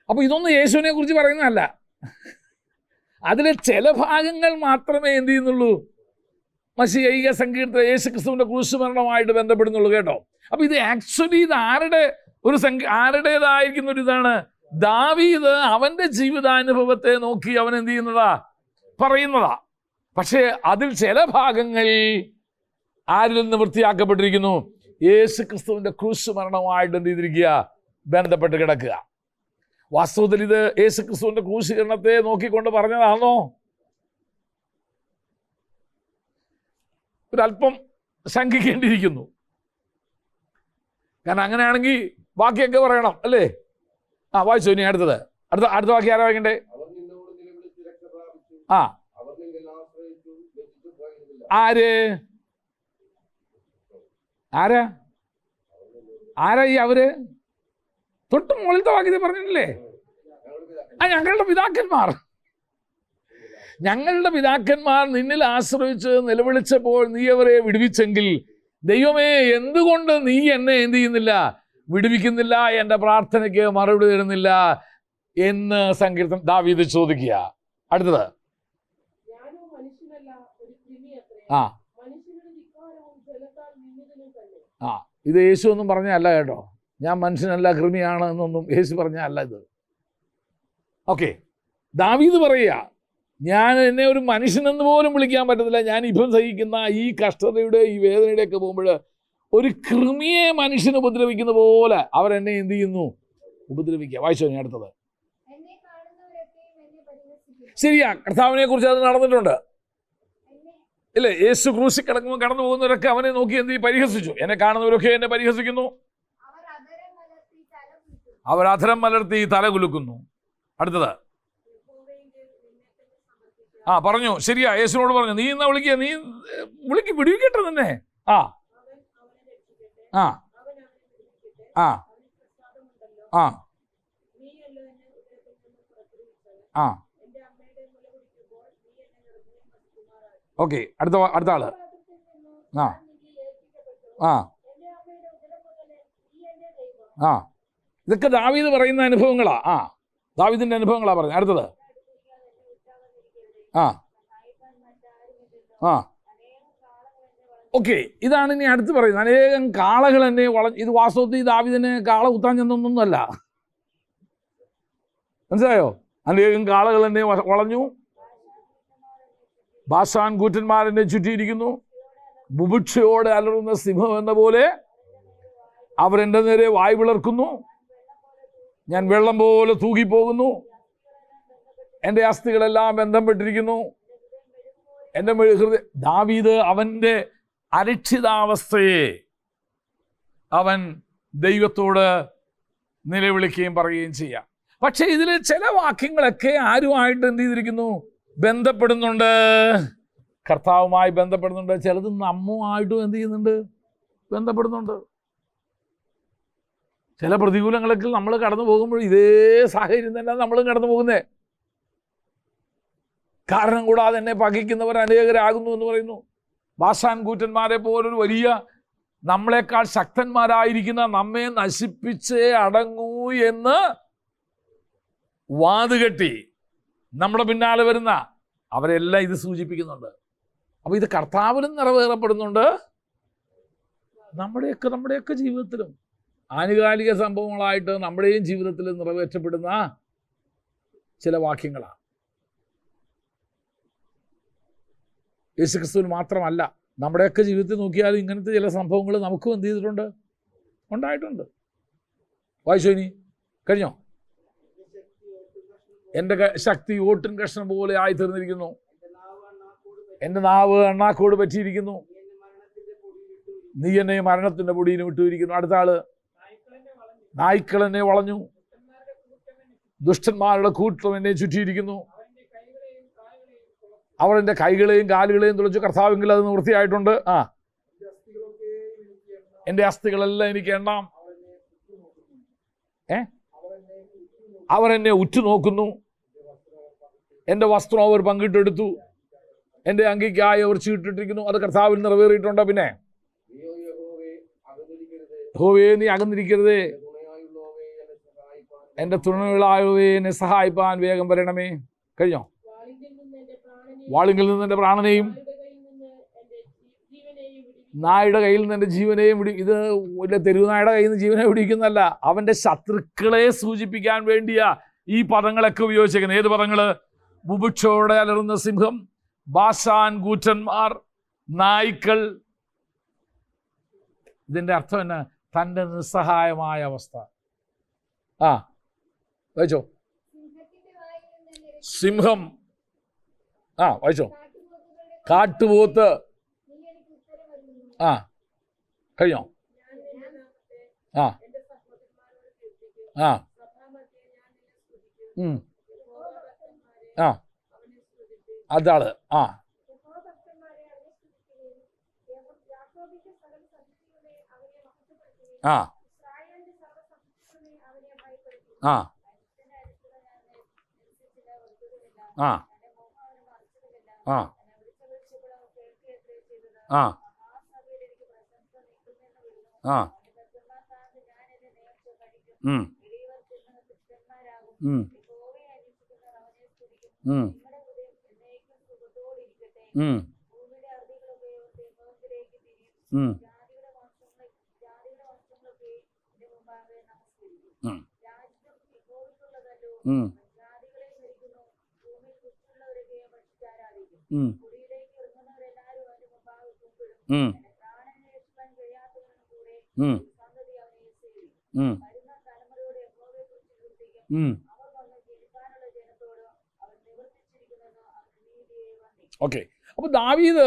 അപ്പൊ ഇതൊന്നും യേശുവിനെ കുറിച്ച് പറയുന്നതല്ല. അതിലെ ചില ഭാഗങ്ങൾ മാത്രമേ എന്ത് ചെയ്യുന്നുള്ളൂ? മശിഹൈക സങ്കീർത്തനം യേശു ക്രിസ്തുവിന്റെ ക്രൂശുമരണമായിട്ട് ബന്ധപ്പെടുന്നുള്ളൂ. കേട്ടോ. അപ്പൊ ഇത് ആക്ച്വലി ഇത് ആരുടേതായിരിക്കുന്ന ഒരു ഇതാണ്? ദാവീദ് അവന്റെ ജീവിതാനുഭവത്തെ നോക്കി അവൻ എന്ത് ചെയ്യുന്നതാ? പറയുന്നതാ. പക്ഷേ അതിൽ ചില ഭാഗങ്ങൾ ആരിൽ നിവൃത്തിയാക്കപ്പെട്ടിരിക്കുന്നു? യേശു ക്രിസ്തുവിന്റെ ക്രൂശുമരണമായിട്ട് എന്ത് ചെയ്തിരിക്കുക? ബന്ധപ്പെട്ട് കിടക്കുക. വാസ്തവത്തിൽ ഇത് യേശു ക്രിസ്തുവിന്റെ ക്രൂശീകരണത്തെ നോക്കിക്കൊണ്ട് പറഞ്ഞതാണോ? ഒരല്പം ശങ്കിക്കേണ്ടിയിരിക്കുന്നു. കാരണം അങ്ങനെയാണെങ്കിൽ ബാക്കിയൊക്കെ പറയണം അല്ലേ? വായിച്ചോ. ഇനി അടുത്ത വാക്യം ആരാ വായിക്കണ്ടേ? ആരാ ഈ അവര്? തൊട്ട് മുകളിലത്തെ വാക്യത്തിൽ പറഞ്ഞിട്ടില്ലേ? ഞങ്ങളുടെ പിതാക്കന്മാർ നിന്നിൽ ആശ്രയിച്ച് നിലവിളിച്ചപ്പോൾ നീ അവരെ വിടുവിച്ചെങ്കിൽ ദൈവമേ എന്തുകൊണ്ട് നീ എന്നെ എന്ത് ചെയ്യുന്നില്ല? വിടുവിക്കുന്നില്ല? എൻ്റെ പ്രാർത്ഥനയ്ക്ക് മറുപടി തരുന്നില്ല എന്ന് സങ്കീർത്തനം ദാവീദ് ചോദിക്കുക. അടുത്തത് ഇത് യേശു ഒന്നും പറഞ്ഞല്ല കേട്ടോ. ഞാൻ മനുഷ്യനല്ല കൃമിയാണ് എന്നൊന്നും യേശു പറഞ്ഞല്ല ഇത്. ഓക്കെ. ദാവീദ് പറയുക, എന്നെ ഒരു മനുഷ്യനെന്ന് പോലും വിളിക്കാൻ പറ്റത്തില്ല. ഞാൻ ഇപ്പം സഹിക്കുന്ന ഈ കഷ്ടതയുടെ ഈ വേദനയുടെയൊക്കെ പോകുമ്പോൾ ഒരു കൃമിയെ മനുഷ്യന് ഉപദ്രവിക്കുന്ന പോലെ അവരെന്നെ എന്ത് ചെയ്യുന്നു? ഉപദ്രവിക്കുക. വായിച്ചോ ഞാൻ അടുത്തത്. ശരിയാ, കർത്താവിനെ കുറിച്ച് അത് നടന്നിട്ടുണ്ട് ഇല്ലേ? യേശു ക്രൂശിൽ കിടക്കുമ്പോൾ കടന്നു പോകുന്നവരൊക്കെ അവനെ നോക്കി എന്ത് പരിഹസിച്ചു. എന്നെ കാണുന്നവരൊക്കെ എന്നെ പരിഹസിക്കുന്നു, അവർ അധരം മലർത്തി തല കുലുക്കുന്നു. അടുത്തത് പറഞ്ഞു. ശരിയാ, യേശുവിനോട് പറഞ്ഞു, നീ എന്നാ വിളിക്കുക, നീ വിടുവിക്കട്ടെ തന്നെ. ആ ആ ആ ആ ആ ഓക്കെ. അടുത്ത ആള്. ആ ആ ആ ഇതൊക്കെ ദാവീദ് പറയുന്ന അനുഭവങ്ങളാ. ദാവീദിന്റെ അനുഭവങ്ങളാ പറഞ്ഞത്. അടുത്തത് ആ ആ ഓക്കെ. ഇതാണ് ഇനി അടുത്ത് പറയുന്നത്. അനേകം കാളകൾ എന്നെ ഇത് വാസ്തവത്തിൽ ദാവീദിനെ കാള കുത്താൻ ചെന്നൊന്നൊന്നുമല്ല. മനസ്സിലായോ? അനേകം കാളകൾ എന്നെ വളഞ്ഞു, ബാശാൻ കൂറ്റന്മാരെന്നെ ചുറ്റിയിരിക്കുന്നു, ബുഭുക്ഷയോടെ അലറുന്ന സിംഹം എന്ന പോലെ അവരെൻ്റെ നേരെ വായ് വിളർക്കുന്നു, ഞാൻ വെള്ളം പോലെ തൂകിപ്പോകുന്നു, എൻ്റെ അസ്ഥികളെല്ലാം ബന്ധപ്പെട്ടിരിക്കുന്നു, എൻ്റെ ഹൃദയം. ദാവീദ് അവൻ്റെ അരക്ഷിതാവസ്ഥയെ അവൻ ദൈവത്തോട് നിലവിളിക്കുകയും പറയുകയും ചെയ്യാം. പക്ഷെ ഇതിൽ ചില വാക്യങ്ങളൊക്കെ ആരുമായിട്ട് എന്ത് ചെയ്തിരിക്കുന്നു? ബന്ധപ്പെടുന്നുണ്ട്, കർത്താവുമായി ബന്ധപ്പെടുന്നുണ്ട്. ചിലത് നമ്മുമായിട്ടും എന്ത് ചെയ്യുന്നുണ്ട്? ബന്ധപ്പെടുന്നുണ്ട്. ചില പ്രതികൂലങ്ങളൊക്കെ നമ്മൾ കടന്നു പോകുമ്പോൾ ഇതേ സാഹചര്യം തന്നെ നമ്മളും കടന്നു പോകുന്നേ. കാരണം കൂടാതെ എന്നെ പകയ്ക്കുന്നവർ അനേകരാകുന്നു എന്ന് പറയുന്നു. ബാശാൻ കൂറ്റന്മാരെ പോലൊരു വലിയ നമ്മളെക്കാൾ ശക്തന്മാരായിരിക്കുന്ന നമ്മെ നശിപ്പിച്ചേ അടങ്ങൂ എന്ന് വാതുകെട്ടി നമ്മുടെ പിന്നാലെ വരുന്ന അവരെല്ലാം ഇത് സൂചിപ്പിക്കുന്നുണ്ട്. അപ്പൊ ഇത് കർത്താവിലും നിറവേറപ്പെടുന്നുണ്ട്, നമ്മുടെയൊക്കെ ജീവിതത്തിലും ആനുകാലിക സംഭവങ്ങളായിട്ട് നമ്മുടെയും ജീവിതത്തിൽ നിറവേറ്റപ്പെടുന്ന ചില വാക്യങ്ങളാണ്. യേശുക്രിസ്തുവിൽ മാത്രമല്ല, നമ്മുടെയൊക്കെ ജീവിതത്തിൽ നോക്കിയാലും ഇങ്ങനത്തെ ചില സംഭവങ്ങൾ നമുക്കും എന്ത് ചെയ്തിട്ടുണ്ട്? ഉണ്ടായിട്ടുണ്ട്. വായിച്ചോ ഇനി, കഴിഞ്ഞോ? എൻ്റെ ശക്തി ഓട്ടിൻ കഷ്ണം പോലെ ആയി തീർന്നിരിക്കുന്നു, എൻ്റെ നാവ് എണ്ണാക്കോട് പറ്റിയിരിക്കുന്നു, നീ എന്നെ മരണത്തിൻ്റെ പൊടിയിൽ വിട്ടുയിരിക്കുന്നു. അടുത്ത ആള്, നായ്ക്കൾ എന്നെ വളഞ്ഞു, ദുഷ്ടന്മാരുടെ കൂട്ടം എന്നെ ചുറ്റിയിരിക്കുന്നു, അവർ എൻ്റെ കൈകളെയും കാലുകളെയും തുളച്ചു. കർത്താവെങ്കിൽ അത് നിവൃത്തിയായിട്ടുണ്ട്. എൻ്റെ അസ്ഥികളെല്ലാം എനിക്ക് എണ്ണാം. അവർ എന്നെ ഉറ്റുനോക്കുന്നു, എൻ്റെ വസ്ത്രം അവർ പങ്കിട്ടെടുത്തു, എൻ്റെ അങ്കിക്കായി അവർ ചീട്ടിട്ടിരിക്കുന്നു. അത് കർത്താവിൽ നിറവേറിയിട്ടുണ്ട്. പിന്നെ യഹോവേ നീ അകന്നിരിക്കരുതേ, എൻ്റെ തുണകളായവയെ എന്നെ സഹായിപ്പാൻ വേഗം വരണമേ. കഴിഞ്ഞോ? വാളിങ്കിൽ നിന്ന് എൻ്റെ പ്രാണനെയും നായുടെ കയ്യിൽ നിന്ന് എൻ്റെ ജീവനെയും ഇത് തെരുവുനായുടെ കയ്യിൽ നിന്ന് ജീവനെ പിടിക്കുന്നതല്ല, അവൻ്റെ ശത്രുക്കളെ സൂചിപ്പിക്കാൻ വേണ്ടിയാ ഈ പദങ്ങളൊക്കെ ഉപയോഗിച്ചേക്കുന്നത്. ഏത് പദങ്ങള്? ബുഭുക്ഷയോടെ അലറുന്ന സിംഹം, ബാശാൻ കൂറ്റന്മാർ, നായ്ക്കൾ. ഇതിൻ്റെ അർത്ഥം എന്നാ? തൻ്റെ നിസ്സഹായമായ അവസ്ഥ. വായിച്ചോ. സിംഹം. വായിച്ചോ. കാട്ടുപോത്ത്. കഴിഞ്ഞോ? അതാണ്. ഉം. ഉം. ഉം. ഓക്കെ. അപ്പൊ ദാവീദ്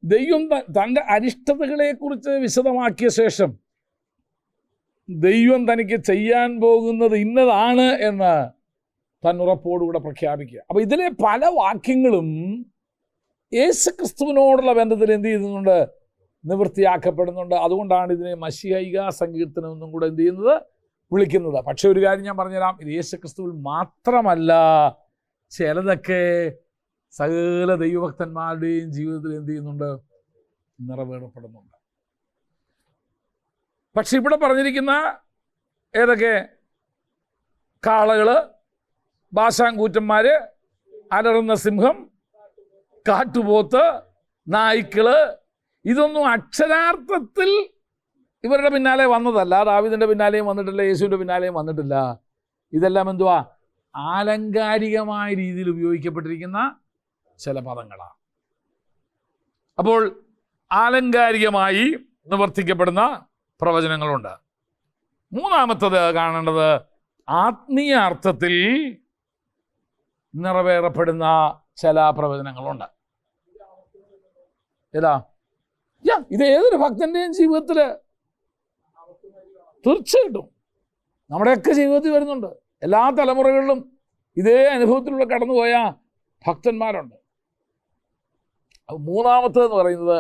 ദൈവം തൻ്റെ അരിഷ്ടതകളെക്കുറിച്ച് വിശദമാക്കിയ ശേഷം ദൈവം തനിക്ക് ചെയ്യാൻ പോകുന്നത് ഇന്നതാണ് എന്ന് തന്നുറപ്പോടുകൂടെ പ്രഖ്യാപിക്കുക. അപ്പൊ ഇതിലെ പല വാക്യങ്ങളും യേശുക്രിസ്തുവിനോടുള്ള ബന്ധത്തിൽ എന്ത് ചെയ്യുന്നുണ്ട്? നിവൃത്തിയാക്കപ്പെടുന്നുണ്ട്. അതുകൊണ്ടാണ് ഇതിനെ മശിഹൈക സങ്കീർത്തനം എന്നും കൂടെ എന്ത് ചെയ്യുന്നത്? വിളിക്കുന്നത്. പക്ഷെ ഒരു കാര്യം ഞാൻ പറഞ്ഞുതരാം, ഇത് യേശുക്രിസ്തുവിൽ മാത്രമല്ല, ചിലതൊക്കെ സകല ദൈവഭക്തന്മാരുടെയും ജീവിതത്തിൽ എന്ത് ചെയ്യുന്നുണ്ട്? നിറവേറപ്പെടുന്നുണ്ട്. പക്ഷെ ഇവിടെ പറഞ്ഞിരിക്കുന്ന ഏതൊക്കെ? കാളകള്, ഭാഷാങ്കൂറ്റന്മാര്, അലറുന്ന സിംഹം, കാട്ടുപോത്ത്, നായ്ക്കള്, ഇതൊന്നും അക്ഷരാർത്ഥത്തിൽ ഇവരുടെ പിന്നാലെ വന്നതല്ല. ദാവീദിന്റെ പിന്നാലെയും വന്നിട്ടില്ല, യേശുവിന്റെ പിന്നാലെയും വന്നിട്ടില്ല. ഇതെല്ലാം എന്തുവാ? ആലങ്കാരികമായ രീതിയിൽ ഉപയോഗിക്കപ്പെട്ടിരിക്കുന്ന ചില പദങ്ങളാണ്. അപ്പോൾ ആലങ്കാരികമായി നിവർത്തിക്കപ്പെടുന്ന പ്രവചനങ്ങളുണ്ട്. മൂന്നാമത്തത് കാണേണ്ടത് ആത്മീയ അർത്ഥത്തിൽ നിറവേറപ്പെടുന്ന ചില പ്രവചനങ്ങളുണ്ട്. ഏതാ? ഇത് ഏതൊരു ഭക്തന്റെയും ജീവിതത്തിൽ തീർച്ചയായിട്ടും നമ്മുടെയൊക്കെ ജീവിതത്തിൽ വരുന്നുണ്ട്. എല്ലാ തലമുറകളിലും ഇതേ അനുഭവത്തിലൂടെ കടന്നുപോയ ഭക്തന്മാരുണ്ട്. മൂന്നാമത്തേന്ന് പറയുന്നത്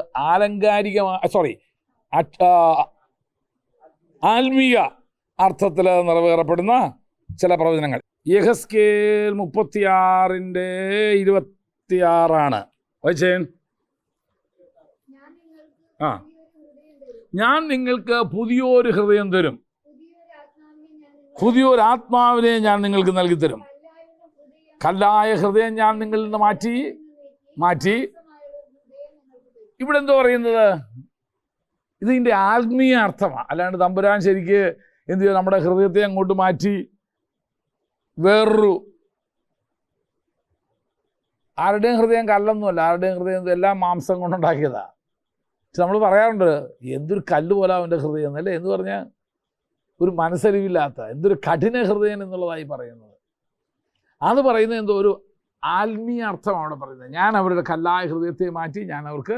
ആത്മീയ അർത്ഥത്തിൽ നിറവേറപ്പെടുന്ന ചില പ്രവചനങ്ങൾ. യെഹെസ്കേൽ 36:26 വായിച്ചേൻ. ഞാൻ നിങ്ങൾക്ക് പുതിയൊരു ഹൃദയം തരും, പുതിയൊരു ആത്മാവിനെ ഞാൻ നിങ്ങൾക്ക് നൽകി തരും. കല്ലായ ഹൃദയം ഞാൻ നിങ്ങളിൽ നിന്ന് മാറ്റി. ഇവിടെ എന്തോ പറയുന്നത്? ഇതിൻ്റെ ആത്മീയ അർത്ഥമാണ്. അല്ലാണ്ട് തമ്പുരാൻ ശരിക്ക് എന്ത് ചെയ്യും? നമ്മുടെ ഹൃദയത്തെ അങ്ങോട്ട് മാറ്റി വേറൊരു, ആരുടെയും ഹൃദയം കല്ലൊന്നുമല്ല, ആരുടെയും ഹൃദയം എല്ലാം മാംസം കൊണ്ടുണ്ടാക്കിയതാണ്. പക്ഷെ നമ്മൾ പറയാറുണ്ട്, എന്തൊരു കല്ല് പോലെ അവൻ്റെ ഹൃദയം എന്നല്ലേ, എന്ന് പറഞ്ഞാൽ ഒരു മനസ്സലിവില്ലാത്ത എന്തൊരു കഠിന ഹൃദയം എന്നുള്ളതായി പറയുന്നത്. അത് പറയുന്നത് എന്തോ ഒരു ആത്മീയ അർത്ഥമാണ് അവിടെ പറയുന്നത്. ഞാൻ അവരുടെ കല്ലായ ഹൃദയത്തെ മാറ്റി ഞാൻ അവർക്ക്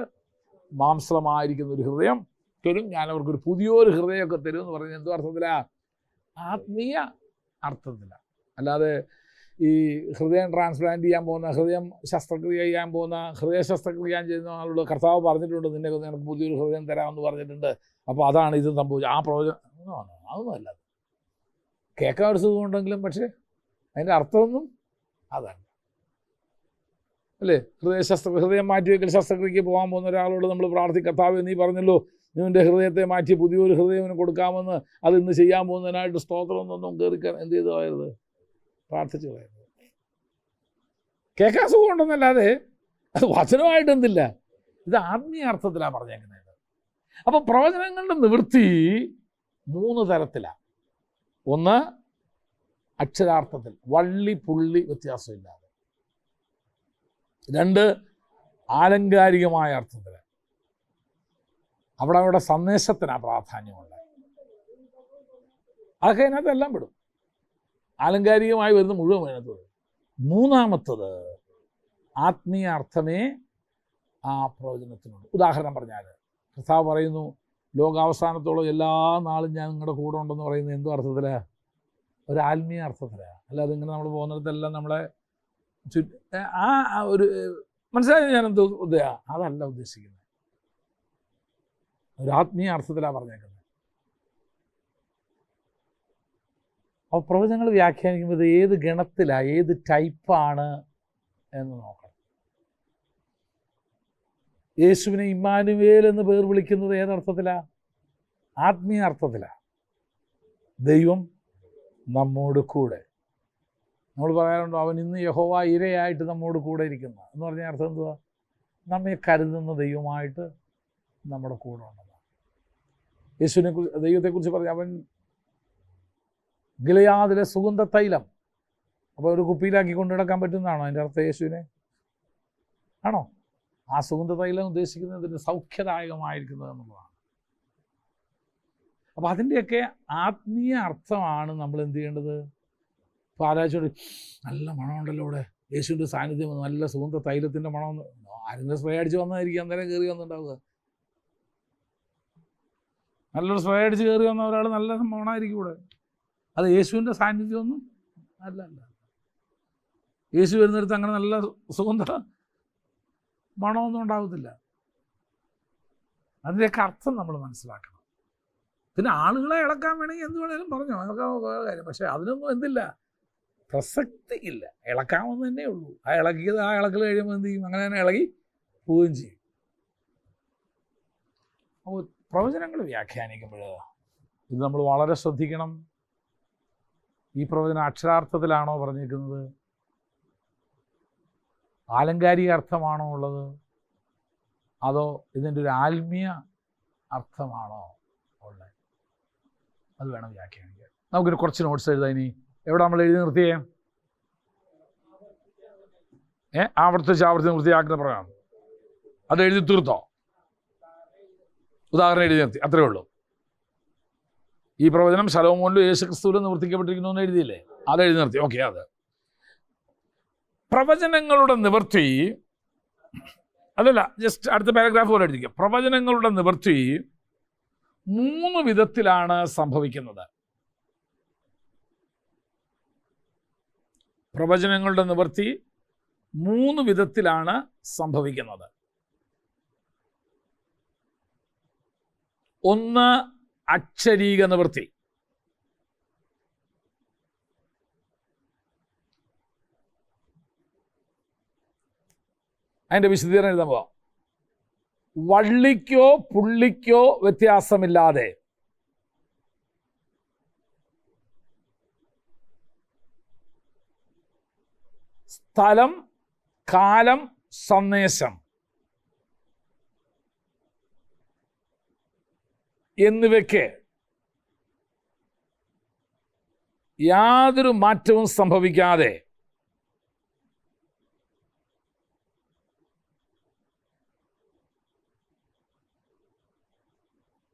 മാംസമായിരിക്കുന്ന ഒരു ഹൃദയം തരും, ഞാൻ അവർക്കൊരു പുതിയൊരു ഹൃദയമൊക്കെ തരും എന്ന് പറയുന്നത് എന്തോ അർത്ഥത്തിലാണ്? ആത്മീയ അർത്ഥത്തിലാണ്. അല്ലാതെ ഈ ഹൃദയം ട്രാൻസ്പ്ലാന്റ് ചെയ്യാൻ പോകുന്ന, ഹൃദയം ശസ്ത്രക്രിയ ചെയ്യാൻ പോകുന്ന, ഹൃദയ ശസ്ത്രക്രിയ ചെയ്യുന്ന ആളോട് കർത്താവ് പറഞ്ഞിട്ടുണ്ട്, നിനക്ക് പുതിയൊരു ഹൃദയം തരാമെന്ന് പറഞ്ഞിട്ടുണ്ട്, അപ്പോൾ അതാണ് ഇത് സംഭവിച്ചത്. ആ പ്രവചനം അതൊന്നുമല്ല. കേൾക്കാൻ ഒരു സുഖമുണ്ടെങ്കിലും പക്ഷേ അതിൻ്റെ അർത്ഥമൊന്നും അതാണ് അല്ലേ. ഹൃദയം മാറ്റിവെക്കൽ ശസ്ത്രക്രിയക്ക് പോകാൻ പോകുന്ന ഒരാളോട് നമ്മൾ കർത്താവേ നീ പറഞ്ഞല്ലോ നിന്റെ ഹൃദയത്തെ മാറ്റി പുതിയൊരു ഹൃദയം കൊടുക്കാമെന്ന്, അത് ഇന്ന് ചെയ്യാൻ പോകുന്നതിനായിട്ട് സ്തോത്രമൊന്നും കയറിക്കാൻ എന്ത് ചെയ്ത് പോയത്? പ്രാർത്ഥിച്ചു പോയത്. കേൾക്കാൻ സുഖമുണ്ടെന്നല്ലാതെ അത് വചനമായിട്ട് എന്തില്ല. ഇത് ആത്മീയ അർത്ഥത്തിലാണ് പറഞ്ഞേക്കുന്നത്. അപ്പോൾ പ്രവചനങ്ങളുടെ നിവൃത്തി 3 തരത്തിലാണ്. ഒന്ന് അക്ഷരാർത്ഥത്തിൽ, വള്ളി പുള്ളി വ്യത്യാസമില്ലാതെ. 2 ആലങ്കാരികമായ അർത്ഥത്തിൽ, അവിടെ സന്ദേശത്തിനാണ് പ്രാധാന്യമുള്ളത്. അതൊക്കെ അതിനകത്തെല്ലാം പെടും. ആലങ്കാരികമായി വരുന്ന മുഴുവൻ അതിനകത്ത് വരും. 3ാമത്തത് ആത്മീയ അർത്ഥമേ ആ പ്രവചനത്തിനുണ്ട്. ഉദാഹരണം പറഞ്ഞാൽ കർത്താവ് പറയുന്നു, ലോകാവസാനത്തോളം എല്ലാ നാളും ഞാൻ നിങ്ങളുടെ കൂടെ ഉണ്ടെന്ന് പറയുന്നത് എന്തോ അർത്ഥത്തിലാണ്? ഒരു ആത്മീയ അർത്ഥത്തിലാണ്. അല്ലാതെ ഇങ്ങനെ നമ്മൾ പോകുന്നിടത്തെല്ലാം നമ്മളെ ആ ഒരു മനസ്സിലായി ഞാൻ എന്തോ അതല്ല ഉദ്ദേശിക്കുന്നത്. ഒരു ആത്മീയ അർത്ഥത്തിലാണ് പറഞ്ഞേക്കുന്നത്. അപ്പോൾ പ്രവചനങ്ങൾ വ്യാഖ്യാനിക്കുമ്പോൾ ഇത് ഏത് ഗണത്തിലാണ്, ഏത് ടൈപ്പാണ് എന്ന് നോക്കണം. യേശുവിനെ ഇമ്മാനുവേൽ എന്ന് പേർ വിളിക്കുന്നത് ഏതർത്ഥത്തിലാണ്? ആത്മീയ അർത്ഥത്തിലാണ്. ദൈവം നമ്മോട് കൂടെ. നമ്മൾ പറയാറുണ്ടോ, അവൻ ഇന്ന് യഹോവ ഇരയായിട്ട് നമ്മോട് കൂടെ ഇരിക്കുന്നു എന്ന് പറഞ്ഞ അർത്ഥം എന്തുവാ? നമ്മെ കരുതുന്ന ദൈവമായിട്ട് നമ്മുടെ കൂടെ ഉള്ളതാണ്. ദൈവത്തെക്കുറിച്ച് പറഞ്ഞ അവൻ ഗിലെയാദിലെ സുഗന്ധ തൈലം. അപ്പോൾ ഒരു കുപ്പിയിലാക്കി കൊണ്ടു നടക്കാൻ പറ്റുന്നതാണോ അതിൻ്റെ അർത്ഥം യേശുവിനെ? ആണോ? ആ സുഗന്ധ തൈലം ഉദ്ദേശിക്കുന്നത് സൗഖ്യദായകമായിരിക്കുന്നത് എന്നുള്ളതാണ്. അപ്പോൾ അതിൻ്റെയൊക്കെ ആത്മീയ അർത്ഥമാണ് നമ്മൾ എന്ത് ചെയ്യേണ്ടത്. ഇപ്പോൾ ആരാച്ചോട് നല്ല മണമുണ്ടല്ലോ ഇവിടെ, യേശുവിൻ്റെ സാന്നിധ്യം, നല്ല സുഗന്ധ തൈലത്തിൻ്റെ മണം, ആരെങ്കിലും സ്പ്രേ അടിച്ച് വന്നതായിരിക്കും, അന്നേരം കയറി വന്നിട്ടുണ്ടാവുക. നല്ലൊരു സ്പ്രേ അടിച്ച് കയറി വന്ന ഒരാൾ നല്ല മണമായിരിക്കും ഇവിടെ. അത് യേശുവിൻ്റെ സാന്നിധ്യമൊന്നും അല്ല. യേശു വരുന്നിടത്ത് അങ്ങനെ നല്ല സുഗന്ധ മണമൊന്നും ഉണ്ടാകത്തില്ല. അതിൻ്റെയൊക്കെ അർത്ഥം നമ്മൾ മനസ്സിലാക്കണം. പിന്നെ ആളുകളെ ഇളക്കാൻ വേണമെങ്കിൽ എന്ത് വേണേലും പറഞ്ഞോ, അതൊക്കെ വേറെ കാര്യം. പക്ഷേ അതിനൊന്നും എന്തില്ല, പ്രസക്തി ഇല്ല. ഇളക്കാമെന്ന് തന്നെ ഉള്ളൂ. ആ ഇളക്കൽ കഴിയുമ്പോൾ എന്ത് ചെയ്യും, അങ്ങനെ തന്നെ ഇളകി പോവുകയും ചെയ്യും. അപ്പോൾ പ്രവചനങ്ങൾ വ്യാഖ്യാനിക്കുമ്പോൾ ഇത് നമ്മൾ വളരെ ശ്രദ്ധിക്കണം. ഈ പ്രവചനം അക്ഷരാർത്ഥത്തിലാണോ പറഞ്ഞിരിക്കുന്നത്, ആലങ്കാരിക അർത്ഥമാണോ ഉള്ളത്, അതോ ഇതിൻ്റെ ഒരു ആത്മീയ അർത്ഥമാണോ ഉള്ളത്, അത് വേണം വ്യാഖ്യാനിക്കാൻ. നമുക്കൊരു കുറച്ച് നോട്ട്സ് എഴുതാം. ഇനി എവിടെ നമ്മൾ എഴുതി നിർത്തിയേ? ആവർത്തിച്ച് നിർത്തിയാക്കുന്ന പ്രകാരം അത് എഴുതി തീർത്തോ? ഉദാഹരണം എഴുതി നിർത്തി, അത്രേ ഉള്ളൂ. ഈ പ്രവചനം ശലോമോനിലും യേശുക്രിസ്തുവിലും നിവർത്തിക്കപ്പെട്ടിരിക്കുന്നു എന്ന് എഴുതിയില്ലേ, അത് എഴുതി നിർത്തി. ഓക്കെ. അത് പ്രവചനങ്ങളുടെ നിവൃത്തി അതല്ല, ജസ്റ്റ് അടുത്ത പാരഗ്രാഫ് പോലെ എഴുതിക്കുക. പ്രവചനങ്ങളുടെ നിവൃത്തി 3 വിധത്തിലാണ് സംഭവിക്കുന്നത്. പ്രവചനങ്ങളുടെ നിവൃത്തി 3 വിധത്തിലാണ് സംഭവിക്കുന്നത്. ഒന്ന്, അക്ഷരീക നിവൃത്തി. അതിൻ്റെ വിശദീകരണം എഴുതാൻ പോവാം. വള്ളിക്കോ പുള്ളിക്കോ വ്യത്യാസമില്ലാതെ സ്ഥലം, കാലം, സന്ദേശം എന്നിവയ്ക്ക് യാതൊരു മാറ്റവും സംഭവിക്കാതെ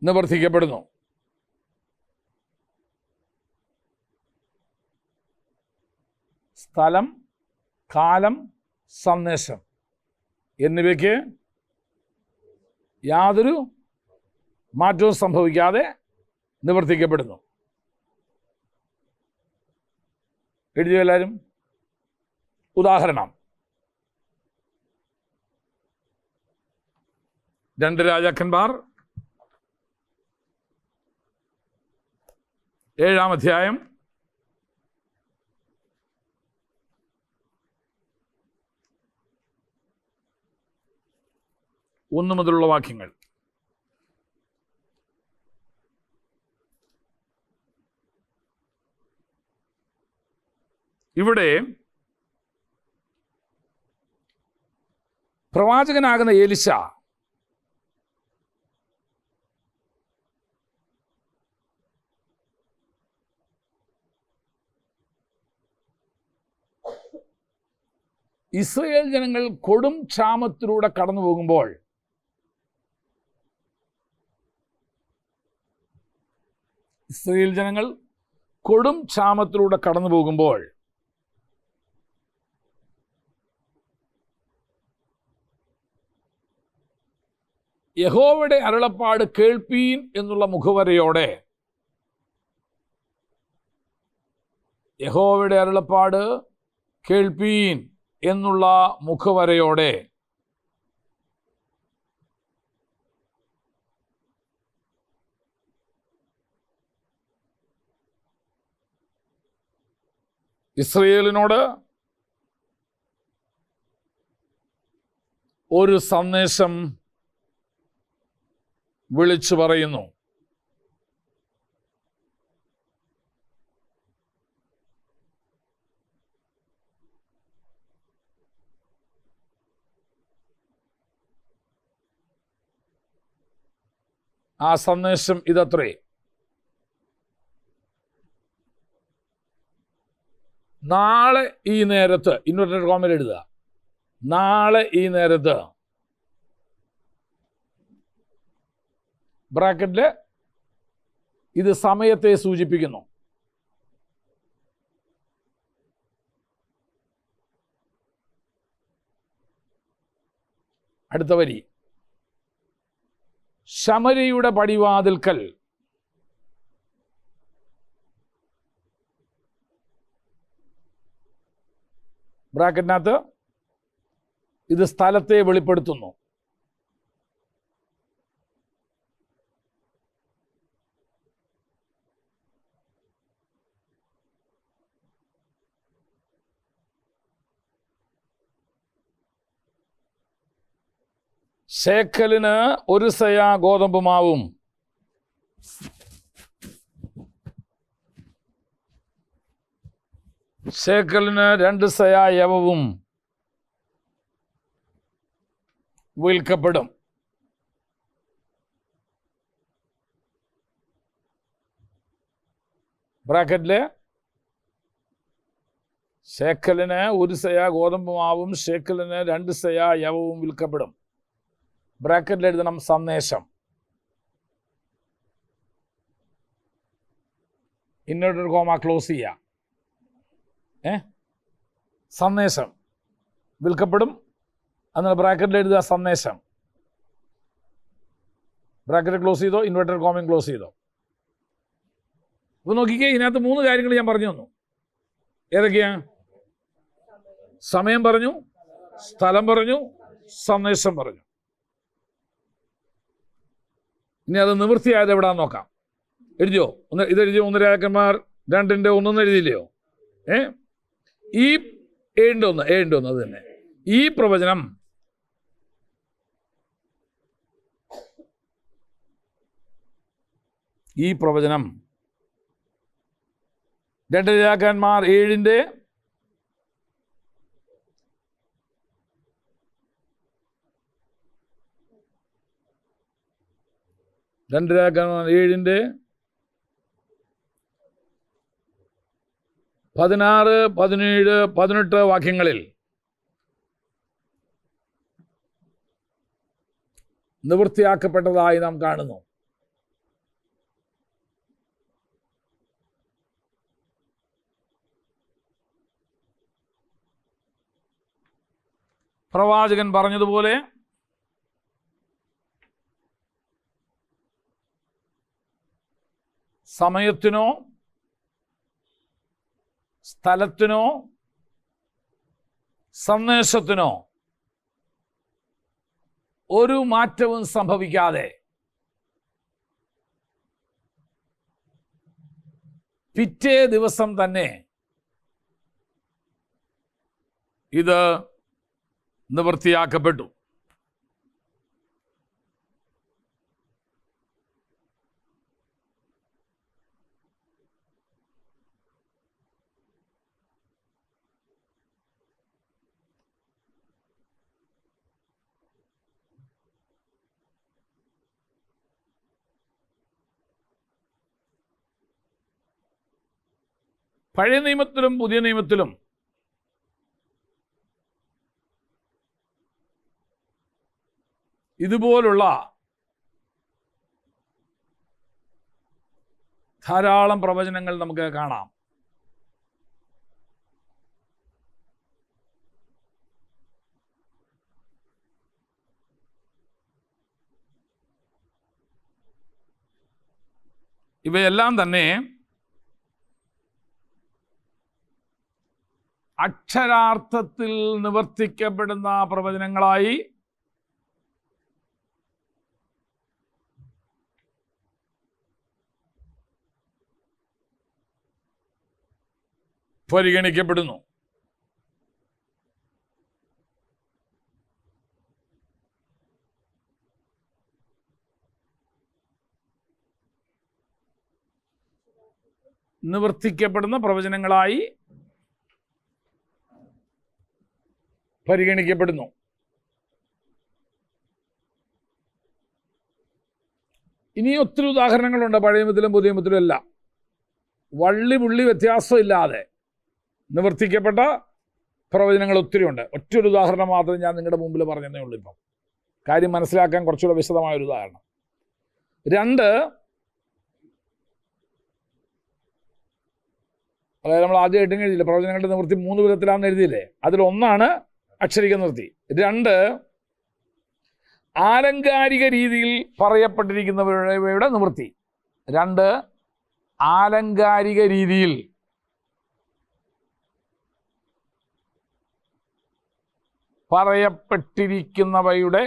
നിവർത്തിക്കപ്പെടുന്നു. സ്ഥലം, കാലം, സന്ദേശം എന്നിവയ്ക്ക് യാതൊരു മാറ്റവും സംഭവിക്കാതെ നിവർത്തിക്കപ്പെടുന്നു. എഴുതിയോ എല്ലാവരും? ഉദാഹരണം, 2 രാജാക്കന്മാർ 7-ാം അധ്യായം 1 മുതലുള്ള വാക്യങ്ങൾ. ഇവിടെ പ്രവാചകനാകുന്ന എലിശ ഇസ്രായേൽ ജനങ്ങൾ കൊടും ക്ഷാമത്തിലൂടെ കടന്നു പോകുമ്പോൾ ഇസ്രായേൽ ജനങ്ങൾ കൊടും ക്ഷാമത്തിലൂടെ കടന്നു പോകുമ്പോൾ യഹോവയുടെ അരുളപ്പാട് കേൾപ്പീൻ എന്നുള്ള മുഖവരയോടെ, യഹോവയുടെ അരുളപ്പാട് കേൾപ്പീൻ എന്നുള്ള മുഖവരയോടെ ഇസ്രായേലിനോട് ഒരു സന്ദേശം വിളിച്ചു പറയുന്നു. ആ സന്ദേശം ഇതത്രേ: നാളെ ഈ നേരത്ത്, ഇൻവെർട്ടഡ് കോമയിൽ എഴുതുക, നാളെ ഈ നേരത്ത്, ബ്രാക്കറ്റില് ഇത് സമയത്തെ സൂചിപ്പിക്കുന്നു. അടുത്ത വരി, ശമരിയുടെ പടിവാതിൽക്കൽ ബ്രാക്കറ്റിനകത്ത് ഇത് സ്ഥലത്തെ വെളിപ്പെടുത്തുന്നു. ശേക്കലിന് 1 സെയ ഗോതമ്പ് മാവും ശേക്കലിന് 2 സെയ യവവും വിൽക്കപ്പെടും. ബ്രാക്കറ്റില് ശേക്കലിന് 1 സെയ ഗോതമ്പ് മാവും ശേക്കലിന് 2 സെയ യവവും വിൽക്കപ്പെടും. ബ്രാക്കറ്റിൽ എഴുതണം സന്ദേശം. ഇൻവെർട്ടഡ് കോമ ക്ലോസ് ചെയ്യുക. സന്ദേശം വിൽക്കപ്പെടും. എന്നാൽ ബ്രാക്കറ്റിൽ എഴുതുക സന്ദേശം. ബ്രാക്കറ്റ് ക്ലോസ് ചെയ്തോ, ഇൻവെർട്ടഡ് കോമയും ക്ലോസ് ചെയ്തോ. അപ്പോൾ നോക്കിക്കേ, ഇതിനകത്ത് 3 കാര്യങ്ങൾ ഞാൻ പറഞ്ഞു തന്നു. ഏതൊക്കെയാ? സമയം പറഞ്ഞു, സ്ഥലം പറഞ്ഞു, സന്ദേശം പറഞ്ഞു. ഇനി അത് നിവൃത്തിയായത് എവിടാന്ന് നോക്കാം. എഴുതിയോ? ഇതെഴുതിയോ? 1 രാജാക്കന്മാർ 2:1 എഴുതിയില്ലയോ? ഈ 7:1 അത് തന്നെ. ഈ പ്രവചനം ഈ പ്രവചനം 2 രാജാക്കന്മാർ 7 2 രാജാക്കന്മാർ 7 16, 17, 18 വാക്യങ്ങളിൽ നിവൃത്തിയാക്കപ്പെട്ടതായി നാം കാണുന്നു. പ്രവാചകൻ പറഞ്ഞതുപോലെ സമയത്തിനോ സ്ഥലത്തിനോ സന്ദേശത്തിനോ ഒരു മാറ്റവും സംഭവിക്കാതെ പിറ്റേ ദിവസം തന്നെ ഇത് നിവൃത്തിയാക്കപ്പെട്ടു. പഴയ നിയമത്തിലും പുതിയ നിയമത്തിലും ഇതുപോലുള്ള ധാരാളം പ്രവചനങ്ങൾ നമുക്ക് കാണാം. ഇവയെല്ലാം തന്നെ അക്ഷരാർത്ഥത്തിൽ നിവർത്തിക്കപ്പെടുന്ന പ്രവചനങ്ങളായി പരിഗണിക്കപ്പെടുന്നു. നിവർത്തിക്കപ്പെടുന്ന പ്രവചനങ്ങളായി പരിഗണിക്കപ്പെടുന്നു. ഇനി ഒത്തിരി ഉദാഹരണങ്ങളുണ്ട് പഴയ നിയമത്തിലും പുതിയ നിയമത്തിലും എല്ലാം. വള്ളി പുള്ളി വ്യത്യാസമില്ലാതെ നിവർത്തിക്കപ്പെട്ട പ്രവചനങ്ങൾ ഒത്തിരിയുണ്ട്. ഒറ്റൊരു ഉദാഹരണം മാത്രം ഞാൻ നിങ്ങളുടെ മുമ്പിൽ പറഞ്ഞതേ ഉള്ളൂ. ഇപ്പം കാര്യം മനസ്സിലാക്കാൻ കുറച്ചുകൂടെ വിശദമായൊരു ഉദാഹരണം. 2 അതായത് നമ്മൾ ആദ്യമായിട്ടും എഴുതിയില്ല, പ്രവചനങ്ങളുടെ നിവൃത്തി 3 വിധത്തിലാണെന്ന് എഴുതിയില്ലേ, അതിലൊന്നാണ് അക്ഷരിക നിവൃത്തി. 2, ആലങ്കാരിക രീതിയിൽ പറയപ്പെട്ടിരിക്കുന്നവയുടെ നിവൃത്തി. 2, ആലങ്കാരിക രീതിയിൽ പറയപ്പെട്ടിരിക്കുന്നവയുടെ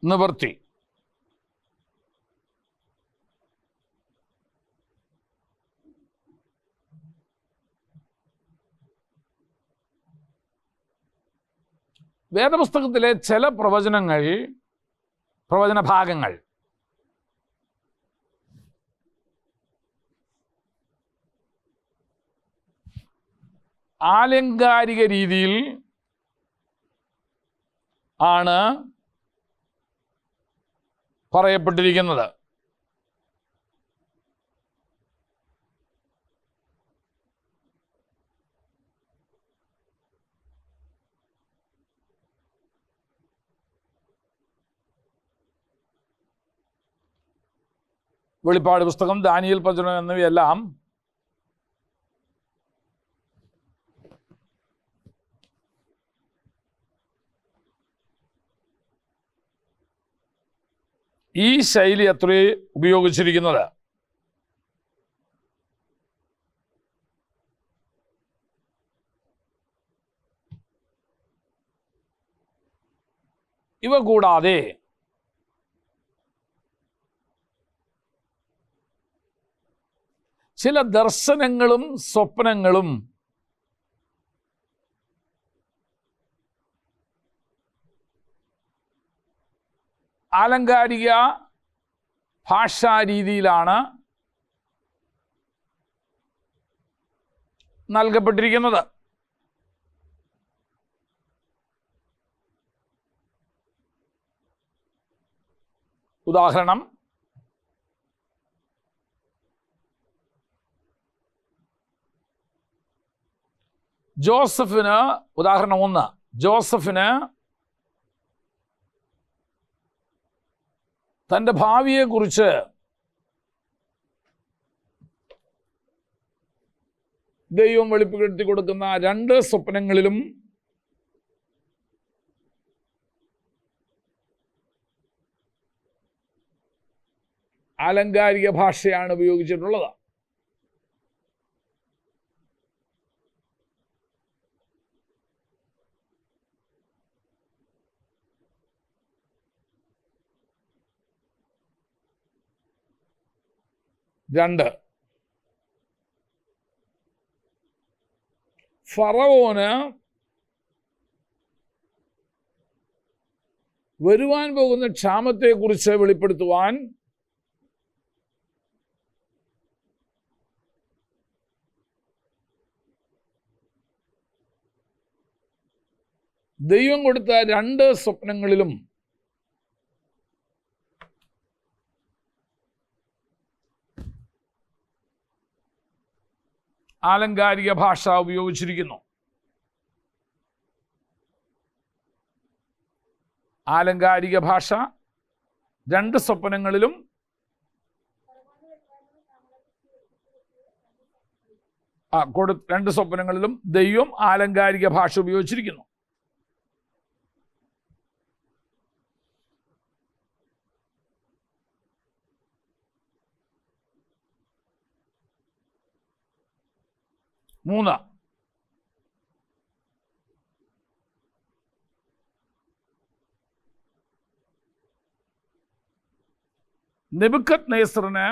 നിവൃത്തി. വേദപുസ്തകത്തിലെ ചില പ്രവചന ഭാഗങ്ങൾ ആലങ്കാരിക രീതിയിൽ ആണ് പറയപ്പെട്ടിരിക്കുന്നത്. വെളിപ്പാട് പുസ്തകം, ദാനിയേൽ പ്രവചനം എന്നിവയെല്ലാം ഈ ശൈലി അത്രേ ഉപയോഗിച്ചിരിക്കുന്നത്. ഇവ കൂടാതെ ചില ദർശനങ്ങളും സ്വപ്നങ്ങളും ആലങ്കാരിക ഭാഷാരീതിയിലാണ് നൽകപ്പെട്ടിരിക്കുന്നത്. ഉദാഹരണം, ഉദാഹരണം 1, ജോസഫിന് തൻ്റെ ഭാവിയെക്കുറിച്ച് ദൈവം വെളിപ്പെടുത്തി കൊടുക്കുന്ന 2 സ്വപ്നങ്ങളിലും ആലങ്കാരിക ഭാഷയാണ് ഉപയോഗിച്ചിട്ടുള്ളത്. രണ്ട്, ഫറവോന് വരുവാൻ പോകുന്ന ക്ഷാമത്തെക്കുറിച്ച് വെളിപ്പെടുത്തുവാൻ ദൈവം കൊടുത്ത 2 സ്വപ്നങ്ങളിലും ആലങ്കാരിക ഭാഷ ഉപയോഗിച്ചിരിക്കുന്നു. ആലങ്കാരിക ഭാഷ 2 സ്വപ്നങ്ങളിലും രണ്ട് സ്വപ്നങ്ങളിലും ദൈവം ആലങ്കാരിക ഭാഷ ഉപയോഗിച്ചിരിക്കുന്നു. മൂന്ന്, നെബൂഖദ്നേസറിന്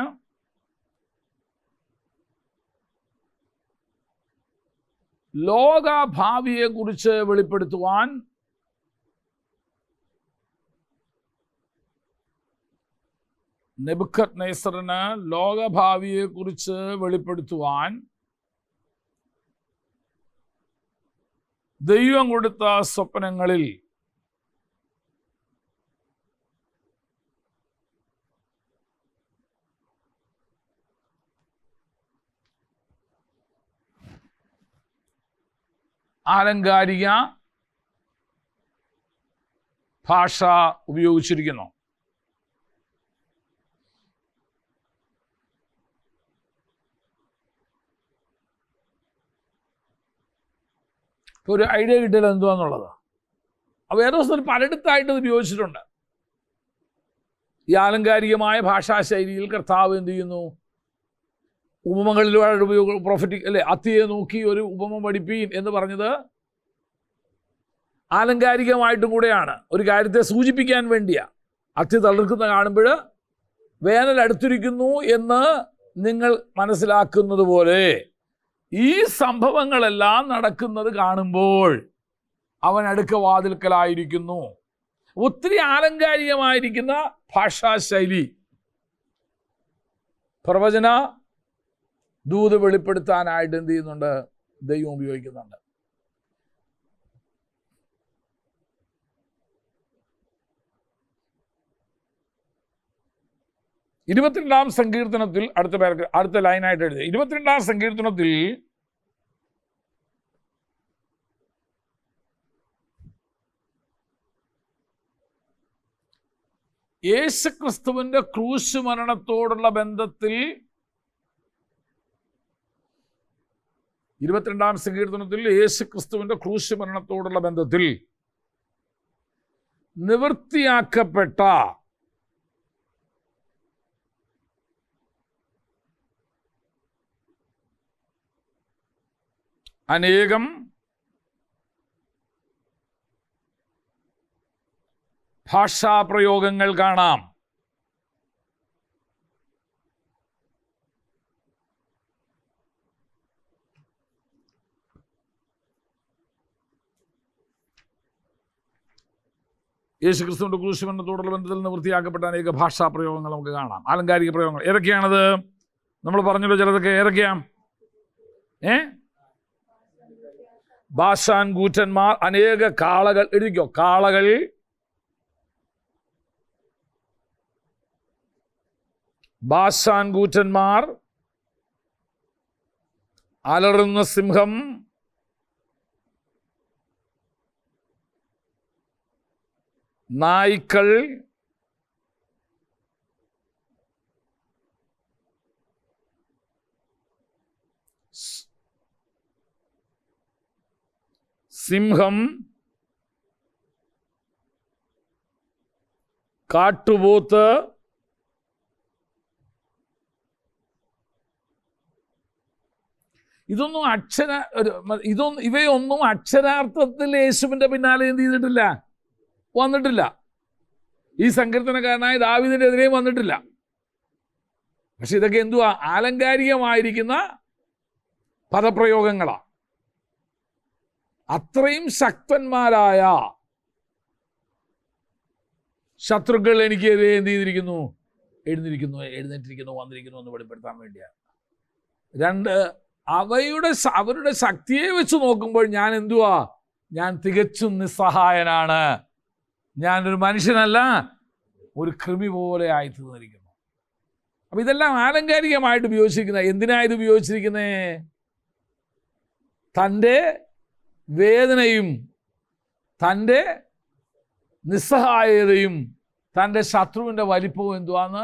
ലോകഭാവിയെക്കുറിച്ച് വെളിപ്പെടുത്തുവാൻ ദൈവം കൊടുത്ത സ്വപ്നങ്ങളിൽ ആലങ്കാരിക ഭാഷ ഉപയോഗിച്ചിരിക്കുന്നു. ഇപ്പോൾ ഒരു ഐഡിയ കിട്ടിയാൽ എന്തുവാന്നുള്ളത്. വേദോസ്തത്തിൽ പലയിടത്തായിട്ട് ഇത് ഉപയോഗിച്ചിട്ടുണ്ട്. ഈ ആലങ്കാരികമായ ഭാഷാശൈലിയിൽ കർത്താവ് എന്ത് ചെയ്യുന്നു? ഉപമകളിലൂടെ പ്രൊഫറ്റിക് അല്ലെ, അത്തിയെ നോക്കി ഒരു ഉപമ പഠിപ്പീൻ എന്ന് പറഞ്ഞത് ആലങ്കാരികമായിട്ടും കൂടെയാണ്, ഒരു കാര്യത്തെ സൂചിപ്പിക്കാൻ വേണ്ടിയാണ്. അത്തി തളിർക്കുന്ന കാണുമ്പോൾ വേനൽ അടുത്തിരിക്കുന്നു എന്ന് നിങ്ങൾ മനസ്സിലാക്കുന്നത് പോലെ ഈ സംഭവങ്ങളെല്ലാം നടക്കുന്നത് കാണുമ്പോൾ അവൻ അടുക്ക വാതിൽക്കലായിരിക്കുന്നു. ഒത്തിരി ആലങ്കാരികമായിരിക്കുന്ന ഭാഷാശൈലി പ്രവചന ദൂത് വെളിപ്പെടുത്താനായിട്ട് എന്ത് ചെയ്യുന്നുണ്ട്? ദൈവം ഉപയോഗിക്കുന്നുണ്ട്. ഇരുപത്തിരണ്ടാം സങ്കീർത്തനത്തിൽ അടുത്ത ലൈനായിട്ട് എഴുതി. 22-ാം സങ്കീർത്തനത്തിൽ യേശുക്രിസ്തുവിന്റെ ക്രൂശ് മരണത്തോടുള്ള ബന്ധത്തിൽ 22-ാം സങ്കീർത്തനത്തിൽ യേശുക്രിസ്തുവിന്റെ ക്രൂശ് മരണത്തോടുള്ള ബന്ധത്തിൽ നിവൃത്തിയാക്കപ്പെട്ട അനേകം ഭാഷാപ്രയോഗങ്ങൾ കാണാം. യേശുക്രിസ്തുവിന്റെ ക്രൂശ് മരണത്തോടുള്ള ബന്ധത്തിൽ നിവൃത്തിയാക്കപ്പെട്ട അനേക ഭാഷാപ്രയോഗങ്ങൾ നമുക്ക് കാണാം. ആലങ്കാരിക പ്രയോഗങ്ങൾ ഏതൊക്കെയാണത്? നമ്മൾ പറഞ്ഞല്ലോ ചിലതൊക്കെ. ഏതൊക്കെയാ? ബാശാൻ കൂറ്റന്മാർ, അനേക കാളകൾ. എഴുതിക്കോ, കാളകൾ, ബാശാൻ കൂറ്റന്മാർ, അലറുന്ന സിംഹം, നായ്ക്കൾ, സിംഹം, കാട്ടുപോത്ത്, ഇവയൊന്നും അക്ഷരാർത്ഥത്തിൽ യേശുവിന്റെ പിന്നാലെ എന്ത് ചെയ്തിട്ടില്ല? വന്നിട്ടില്ല. ഈ സങ്കീർത്തനക്കാരനായ ദാവീദിന്റെ എതിരെയും വന്നിട്ടില്ല. പക്ഷെ ഇതൊക്കെ എന്തുവാ? ആലങ്കാരികമായിരിക്കുന്ന പദപ്രയോഗങ്ങളാ. അത്രയും ശക്തന്മാരായ ശത്രുക്കൾ എനിക്ക് എന്ത് ചെയ്തിരിക്കുന്നു? എഴുന്നേറ്റിരിക്കുന്നു, വന്നിരിക്കുന്നു എന്ന് വെളിപ്പെടുത്താൻ വേണ്ടിയാണ്. രണ്ട്, അവരുടെ ശക്തിയെ വെച്ച് നോക്കുമ്പോൾ ഞാൻ എന്തുവാ? ഞാൻ തികച്ചും നിസ്സഹായനാണ്. ഞാനൊരു മനുഷ്യനല്ല, ഒരു കൃമി പോലെ ആയി തീർന്നിരിക്കുന്നു. അപ്പൊ ഇതെല്ലാം ആലങ്കാരികമായിട്ട് ഉപയോഗിച്ചിരിക്കുന്നത്. എന്തിനായത് ഉപയോഗിച്ചിരിക്കുന്നേ? തൻ്റെ വേദനയും തൻ്റെ നിസ്സഹായതയും തൻ്റെ ശത്രുവിൻ്റെ വലിപ്പവും എന്തുവാന്ന്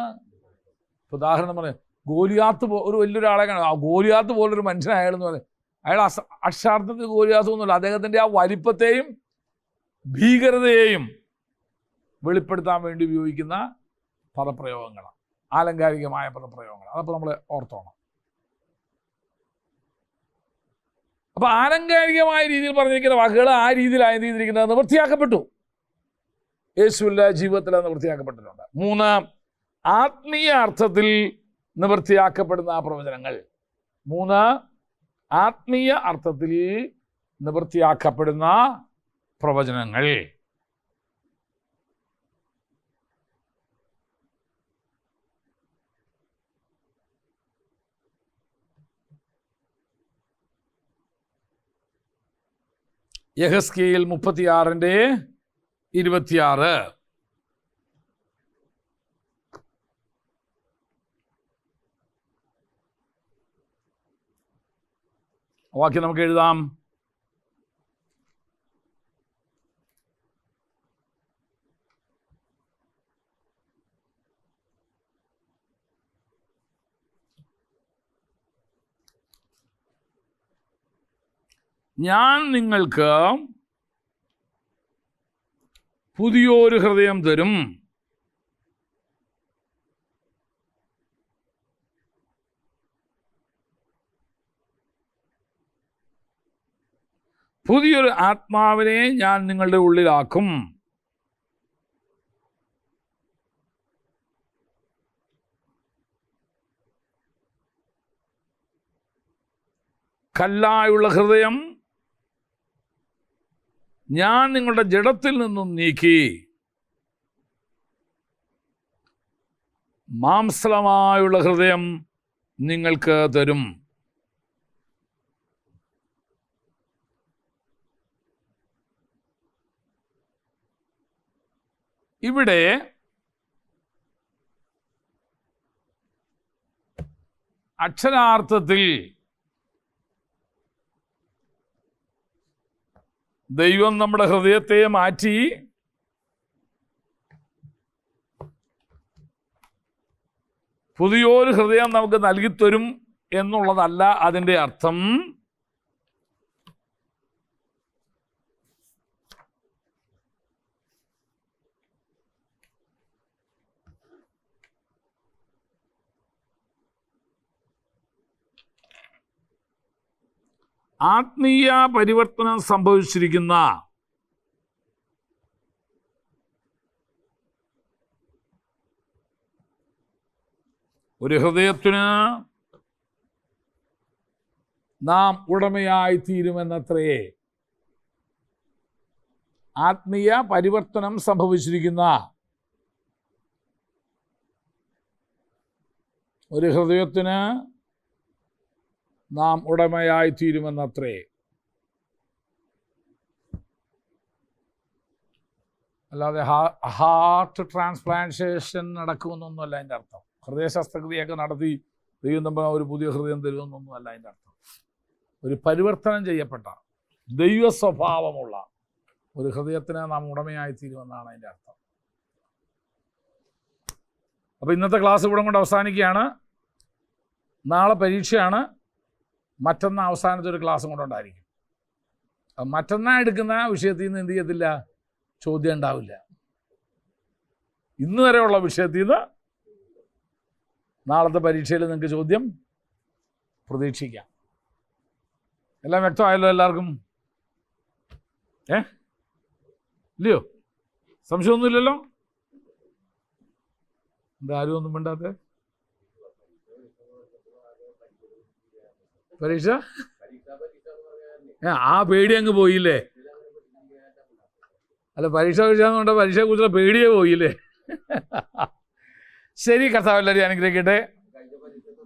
ഉദാഹരണം പറയാം. ഗോലിയാത്ത് ഒരു വലിയൊരാളെ കാണാം. ആ ഗോലിയാത്ത് പോലൊരു മനുഷ്യനായാലെന്ന് പറയും. അയാൾ അക്ഷാർത്ഥത്തിൽ ഗോലിയാത്ത് ഒന്നുമില്ല. അദ്ദേഹത്തിൻ്റെ ആ വലിപ്പത്തെയും ഭീകരതയെയും വെളിപ്പെടുത്താൻ വേണ്ടി ഉപയോഗിക്കുന്ന പദപ്രയോഗങ്ങളാണ്, ആലങ്കാരികമായ പദപ്രയോഗങ്ങളാണ്. അതപ്പോൾ നമ്മൾ ഓർത്തോണം. അപ്പൊ ആലങ്കാരികമായ രീതിയിൽ പറഞ്ഞിരിക്കുന്ന വാക്കുകൾ ആ രീതിയിലായി ചെയ്തിരിക്കുന്നത് നിവൃത്തിയാക്കപ്പെട്ടു. യേശുവിന്റെ ജീവിതത്തിൽ നിവൃത്തിയാക്കപ്പെട്ടിട്ടുണ്ട്. 3, ആത്മീയ അർത്ഥത്തിൽ നിവൃത്തിയാക്കപ്പെടുന്ന പ്രവചനങ്ങൾ. 3, ആത്മീയ അർത്ഥത്തിൽ നിവൃത്തിയാക്കപ്പെടുന്ന പ്രവചനങ്ങൾ. യെഹെസ്കേൽ 36:26. വാക്യം നമുക്ക് എഴുതാം. ഞാൻ നിങ്ങൾക്ക് പുതിയൊരു ഹൃദയം തരും. പുതിയൊരു ആത്മാവിനെ ഞാൻ നിങ്ങളുടെ ഉള്ളിലാക്കും. കല്ലായുള്ള ഹൃദയം ഞാൻ നിങ്ങളുടെ ജഡത്തിൽ നിന്നും നീക്കി മാംസളമായുള്ള ഹൃദയം നിങ്ങൾക്ക് തരും. ഇവിടെ അക്ഷരാർത്ഥത്തിൽ ദൈവം നമ്മുടെ ഹൃദയത്തെ മാറ്റി പുതിയൊരു ഹൃദയം നമുക്ക് നൽകിത്തരും എന്നുള്ളതല്ല അതിൻ്റെ അർത്ഥം. ആത്മീയ പരിവർത്തനം സംഭവിച്ചിരിക്കുന്ന ഒരു ഹൃദയത്തിന് നാം ഉടമയായി തീരുമെന്നത്രേ. ആത്മീയ പരിവർത്തനം സംഭവിച്ചിരിക്കുന്ന ഒരു ഹൃദയത്തിന് നാം ഉടമയായി തീരുമെന്നത്രേ. അല്ലാതെ ഹാർട്ട് ട്രാൻസ്പ്ലാന്റേഷൻ നടക്കുമെന്നൊന്നുമല്ല അതിൻ്റെ അർത്ഥം. ഹൃദയ ശസ്ത്രക്രിയയൊക്കെ നടത്തി ദൈവം നമ്മൾ ഒരു പുതിയ ഹൃദയം തരുമെന്നൊന്നും അല്ല അതിൻ്റെ അർത്ഥം. ഒരു പരിവർത്തനം ചെയ്യപ്പെട്ട ദൈവ സ്വഭാവമുള്ള ഒരു ഹൃദയത്തിന് നാം ഉടമയായി തീരുമെന്നാണ് അതിൻ്റെ അർത്ഥം. അപ്പോൾ ഇന്നത്തെ ക്ലാസ് ഇവിടെ കൊണ്ട് അവസാനിക്കുകയാണ്. നാളെ പരീക്ഷയാണ്. മറ്റന്നാൾ അവസാനത്തെ ഒരു ക്ലാസ്സും കൊണ്ടുണ്ടായിരിക്കും. മറ്റന്നാൾ എടുക്കുന്ന വിഷയത്തിൽ നിന്ന് എന്ത് ചെയ്യത്തില്ല, ചോദ്യം ഉണ്ടാവില്ല. ഇന്ന് വരെയുള്ള വിഷയത്തിൽ നിന്ന് നാളത്തെ പരീക്ഷയിൽ നിങ്ങൾക്ക് ചോദ്യം പ്രതീക്ഷിക്കാം. എല്ലാം വ്യക്തമായല്ലോ എല്ലാവർക്കും? ഇല്ലയോ? സംശയമൊന്നുമില്ലല്ലോ? എന്താ ആരും ഒന്നും മിണ്ടാത്തെ? പരീക്ഷ ആ പേടി അങ്ങ് പോയില്ലേ? അല്ല, പരീക്ഷയെക്കുറിച്ചുള്ള പേടിയേ പോയില്ലേ? ശരി, കർത്താവ് എല്ലാവരെയും അനുഗ്രഹിക്കട്ടെ.